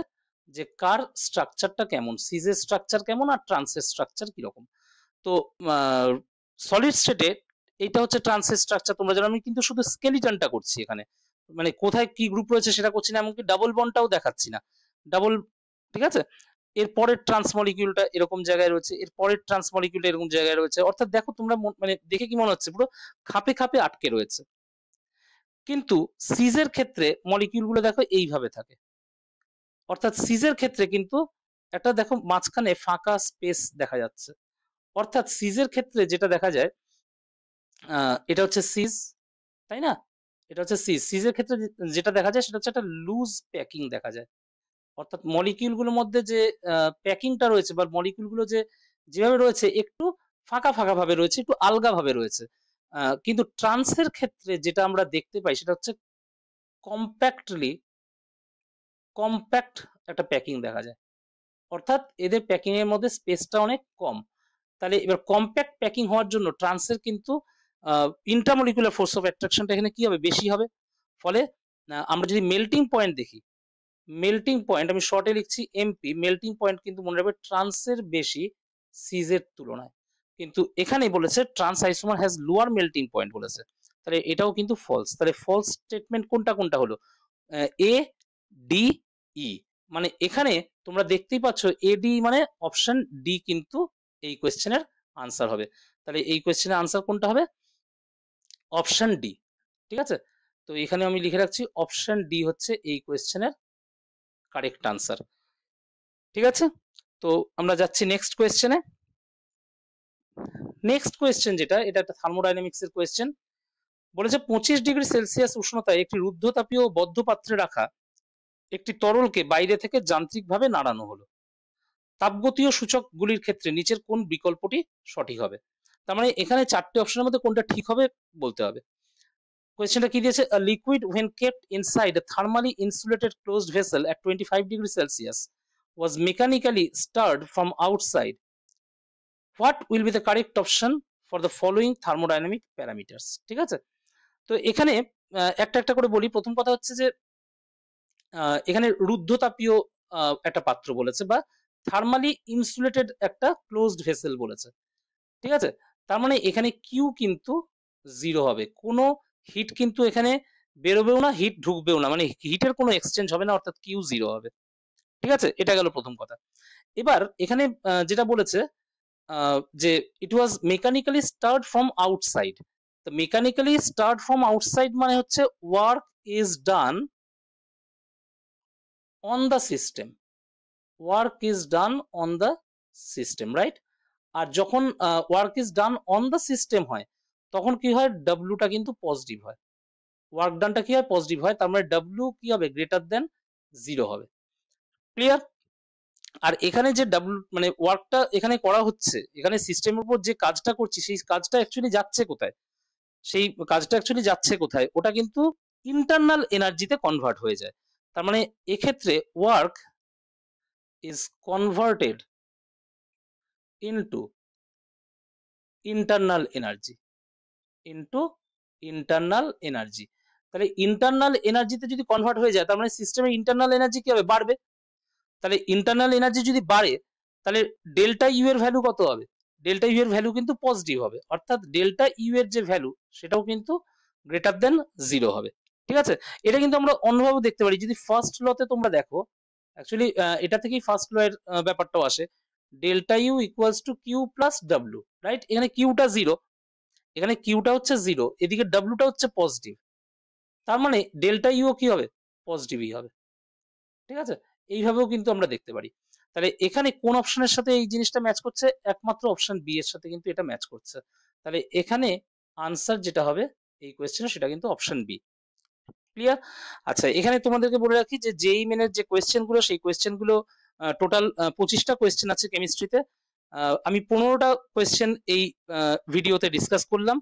যে কার স্ট্রাকচারটা কেমন, সিজের স্ট্রাকচার কেমন আর ট্রান্সের স্ট্রাকচার কিরকম। তো সলিড স্টেটে এইটা হচ্ছে ট্রান্সের স্ট্রাকচার, তোমরা জানো। আমি কিন্তু শুধু স্কেলিটনটা করছি এখানে, মানে কোথায় কি গ্রুপ রয়েছে সেটা করছি না, এমনকি ডাবল বন্ডটাও দেখাচ্ছি না। ডাবল, ঠিক আছে, এর পরের ট্রান্স মলিকিউলটা এরকম জায়গায় রয়েছে, এর পরের ট্রান্স মলিকিউলটা এরকম জায়গায় রয়েছে, অর্থাৎ দেখো তোমরা মানে দেখে কি মনে হচ্ছে পুরো খাপে খাপে আটকে রয়েছে। কিন্তু সিজের ক্ষেত্রে মলিকিউলগুলো দেখো এইভাবে থাকে, অর্থাৎ সিজের ক্ষেত্রে কিন্তু একটা দেখো মাঝখানে ফাঁকা স্পেস দেখা যাচ্ছে। অর্থাৎ সিজের ক্ষেত্রে যেটা দেখা যায় এটা হচ্ছে সিজ, তাই না? এটা হচ্ছে সিজ। সিজের ক্ষেত্রে যেটা দেখা যায় সেটা হচ্ছে একটা লুজ প্যাকিং দেখা যায়, অর্থাৎ মলিকিউল গুলোর মধ্যে যে প্যাকিংটা রয়েছে বা মলিকিউল গুলো যে যেভাবে রয়েছে একটু ফাঁকা ফাঁকা ভাবে রয়েছে, একটু আলগা ভাবে রয়েছে। কিন্তু ট্রান্সের ক্ষেত্রে যেটা আমরা দেখতে পাই সেটা হচ্ছে কম্প্যাক্ট একটা প্যাকিং দেখা যায়, অর্থাৎ এদের প্যাকিং এর মধ্যে স্পেসটা অনেক কম। তাহলে এবার কম্প্যাক্ট প্যাকিং হওয়ার জন্য ট্রান্সের কিন্তু ইন্ট্রামলিকুলার ফোর্স অফ অ্যাট্রাকশনটা এখানে কি হবে? বেশি হবে। ফলে আমরা যদি মেল্টিং পয়েন্ট দেখি, মেল্টিং পয়েন্ট আমি শর্টে লিখছি এমপি, মেল্টিং পয়েন্ট কিন্তু মনে রাখবে ট্রান্সের বেশি সিজের তুলনায়। কিন্তু এখানে বলেছে trans isomer has lower melting point বলেছে, তাহলে এটাও কিন্তু ফলস। তাহলে ফলস স্টেটমেন্ট কোনটা কোনটা হলো? এ, ডি, ই। মানে এখানে তোমরা দেখতেই পাচ্ছ এ ডি মানে অপশন ডি কিন্তু এই কোয়েশ্চেনের আনসার হবে। তাহলে এই কোয়েশ্চেনের আনসার কোনটা হবে? Option D. ঠিক আছে, তো এখানে আমি লিখে রাখছি অপশন ডি হচ্ছে এই কোয়েশ্চেনের কারেক্ট আনসার। ঠিক আছে, তো আমরা যাচ্ছি নেক্সট কোয়েশ্চেনে। নেক্সট কোয়েশ্চেন যেটা, এটা একটা থার্মোডাইনামিক্স এর কোয়েশ্চেন। বলেছে 25°C উষ্ণতায় একটি রুদ্ধতাপীয় বদ্ধ পাত্রে রাখা একটি তরলকে বাইরে থেকে যান্ত্রিকভাবে নাড়ানো হলো। তাপগতীয় সূচকগুলির ক্ষেত্রে নিচের কোন বিকল্পটি সঠিক হবে? তার মানে এখানে চারটে অপশনের মধ্যে কোনটা ঠিক হবে বলতে হবে। কোয়েশ্চেনটা কি দিয়েছে? A liquid when kept inside a thermally insulated closed vessel at 25°C was mechanically stirred from outside. What will be the correct option for the following thermodynamic parameters? ঠিক আছে, তো এখানে একটা একটা করে বলি। প্রথম কথা হচ্ছে যে এখানে রুদ্ধতাপীয় একটা পাত্র বলেছে বা থার্মালি ইনসুলেটেড একটা ক্লোজড ভেসেল বলেছে। ঠিক আছে, তার মানে এখানে কিউ কিন্তু 0 হবে, কোনো হিট কিন্তু এখানে বেরোবেও না, হিট ঢুকবেও না, মানে হিটের কোনো এক্সচেঞ্জ হবে না, অর্থাৎ কিউ 0 হবে। ঠিক আছে, এটা গেল প্রথম কথা। এবার এখানে যেটা বলেছে যে it was mechanically start from outside. তো মেকানিক্যালি স্টার্ট ফ্রম আউটসাইড মানে হচ্ছে work is done on the system, work is done on the system, right? আর যখন work is done on the system হয় তখন কি হয়? ডাব্লুটা কিন্তু পজিটিভ হয়, ওয়ার্ক ডানটা কি হয়? পজিটিভ হয়, তার মানে ডাব্লু কি হবে? গ্রেটার দেন 0 হবে। ক্লিয়ার? আর এখানে যে ডাব্লু মানে ওয়ার্কটা এখানে করা হচ্ছে, এখানে সিস্টেমের উপর যে কাজটা করছি সেই কাজটা অ্যাকচুয়ালি যাচ্ছে কোথায়? সেই কাজটা অ্যাকচুয়ালি যাচ্ছে কোথায়? ওটা কিন্তু ইন্টারনাল এনার্জিতে কনভার্ট হয়ে যায়। তার মানে এক্ষেত্রে work is converted into internal energy, into internal energy. তাহলে ইন্টারনাল এনার্জিতে যদি কনভার্ট হয়ে যায় তার মানে সিস্টেমের ইন্টারনাল এনার্জি কি হবে? বাড়বে। তাহলে ইন্টারনাল এনার্জি যদি বাড়ে তাহলে ডেল্টা ইউ এর ভ্যালু কত হবে? ডেল্টা ইউ এর ভ্যালু কিন্তু পজিটিভ হবে, অর্থাৎ ডেল্টা ইউ এর যে ভ্যালু সেটাও কিন্তু গ্রেটার দেন 0 হবে। ঠিক আছে, এটা কিন্তু আমরা অন্যভাবে দেখতে পারি। যদি ফার্স্ট লতে তোমরা দেখো, অ্যাকচুয়ালি এটা থেকেই ফার্স্ট ল এর ব্যাপারটাও আসে। Delta U equals to Q plus W, right? এখানে কিউটা 0, এখানে কিউটা হচ্ছে 0, এদিকে ডাব্লিউটা হচ্ছে পজিটিভ, তার মানে ডেল্টা ইউ কি হবে? পজিটিভই হবে। ঠিক আছে, এইভাবেও কিন্তু আমরা দেখতে পারি। তাহলে এখানে কোন অপশনের সাথে এই জিনিসটা ম্যাচ করছে? একমাত্র অপশন বি এর সাথে কিন্তু এটা ম্যাচ করছে। তাহলে এখানে আনসার যেটা হবে এই কোয়েশ্চেন সেটা কিন্তু অপশন বি। ক্লিয়ার? আচ্ছা, এখানে তোমাদেরকে বলে রাখি যে জেইই মেনের যে কোয়েশ্চেন গুলো সেই কোয়েশ্চেন গুলো টোটাল 25টা কোয়েশ্চেন আছে কেমিস্ট্রিতে। আমি 15টা কোয়েশ্চেন এই ভিডিওতে ডিসকাস করলাম,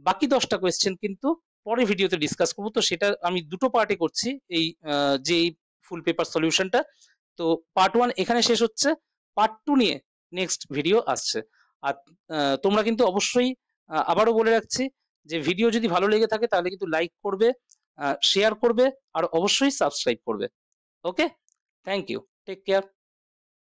বাকি 10টা কোয়েশ্চেন কিন্তু পরে ভিডিওতে ডিসকাস করবো। তো সেটা আমি দুটো পার্টে করছি এই যেই ফুল পেপার সলিউশনটা। তো পার্ট 1 এখানে শেষ হচ্ছে, পার্ট 2 নিয়ে নেক্সট ভিডিও আসছে। আর তোমরা কিন্তু অবশ্যই আবারও বলে রাখছি যে ভিডিও যদি ভালো লেগে থাকে তাহলে কিন্তু লাইক করবে, শেয়ার করবে আর অবশ্যই সাবস্ক্রাইব করবে। ওকে, থ্যাংক ইউ, টেক কেয়ার।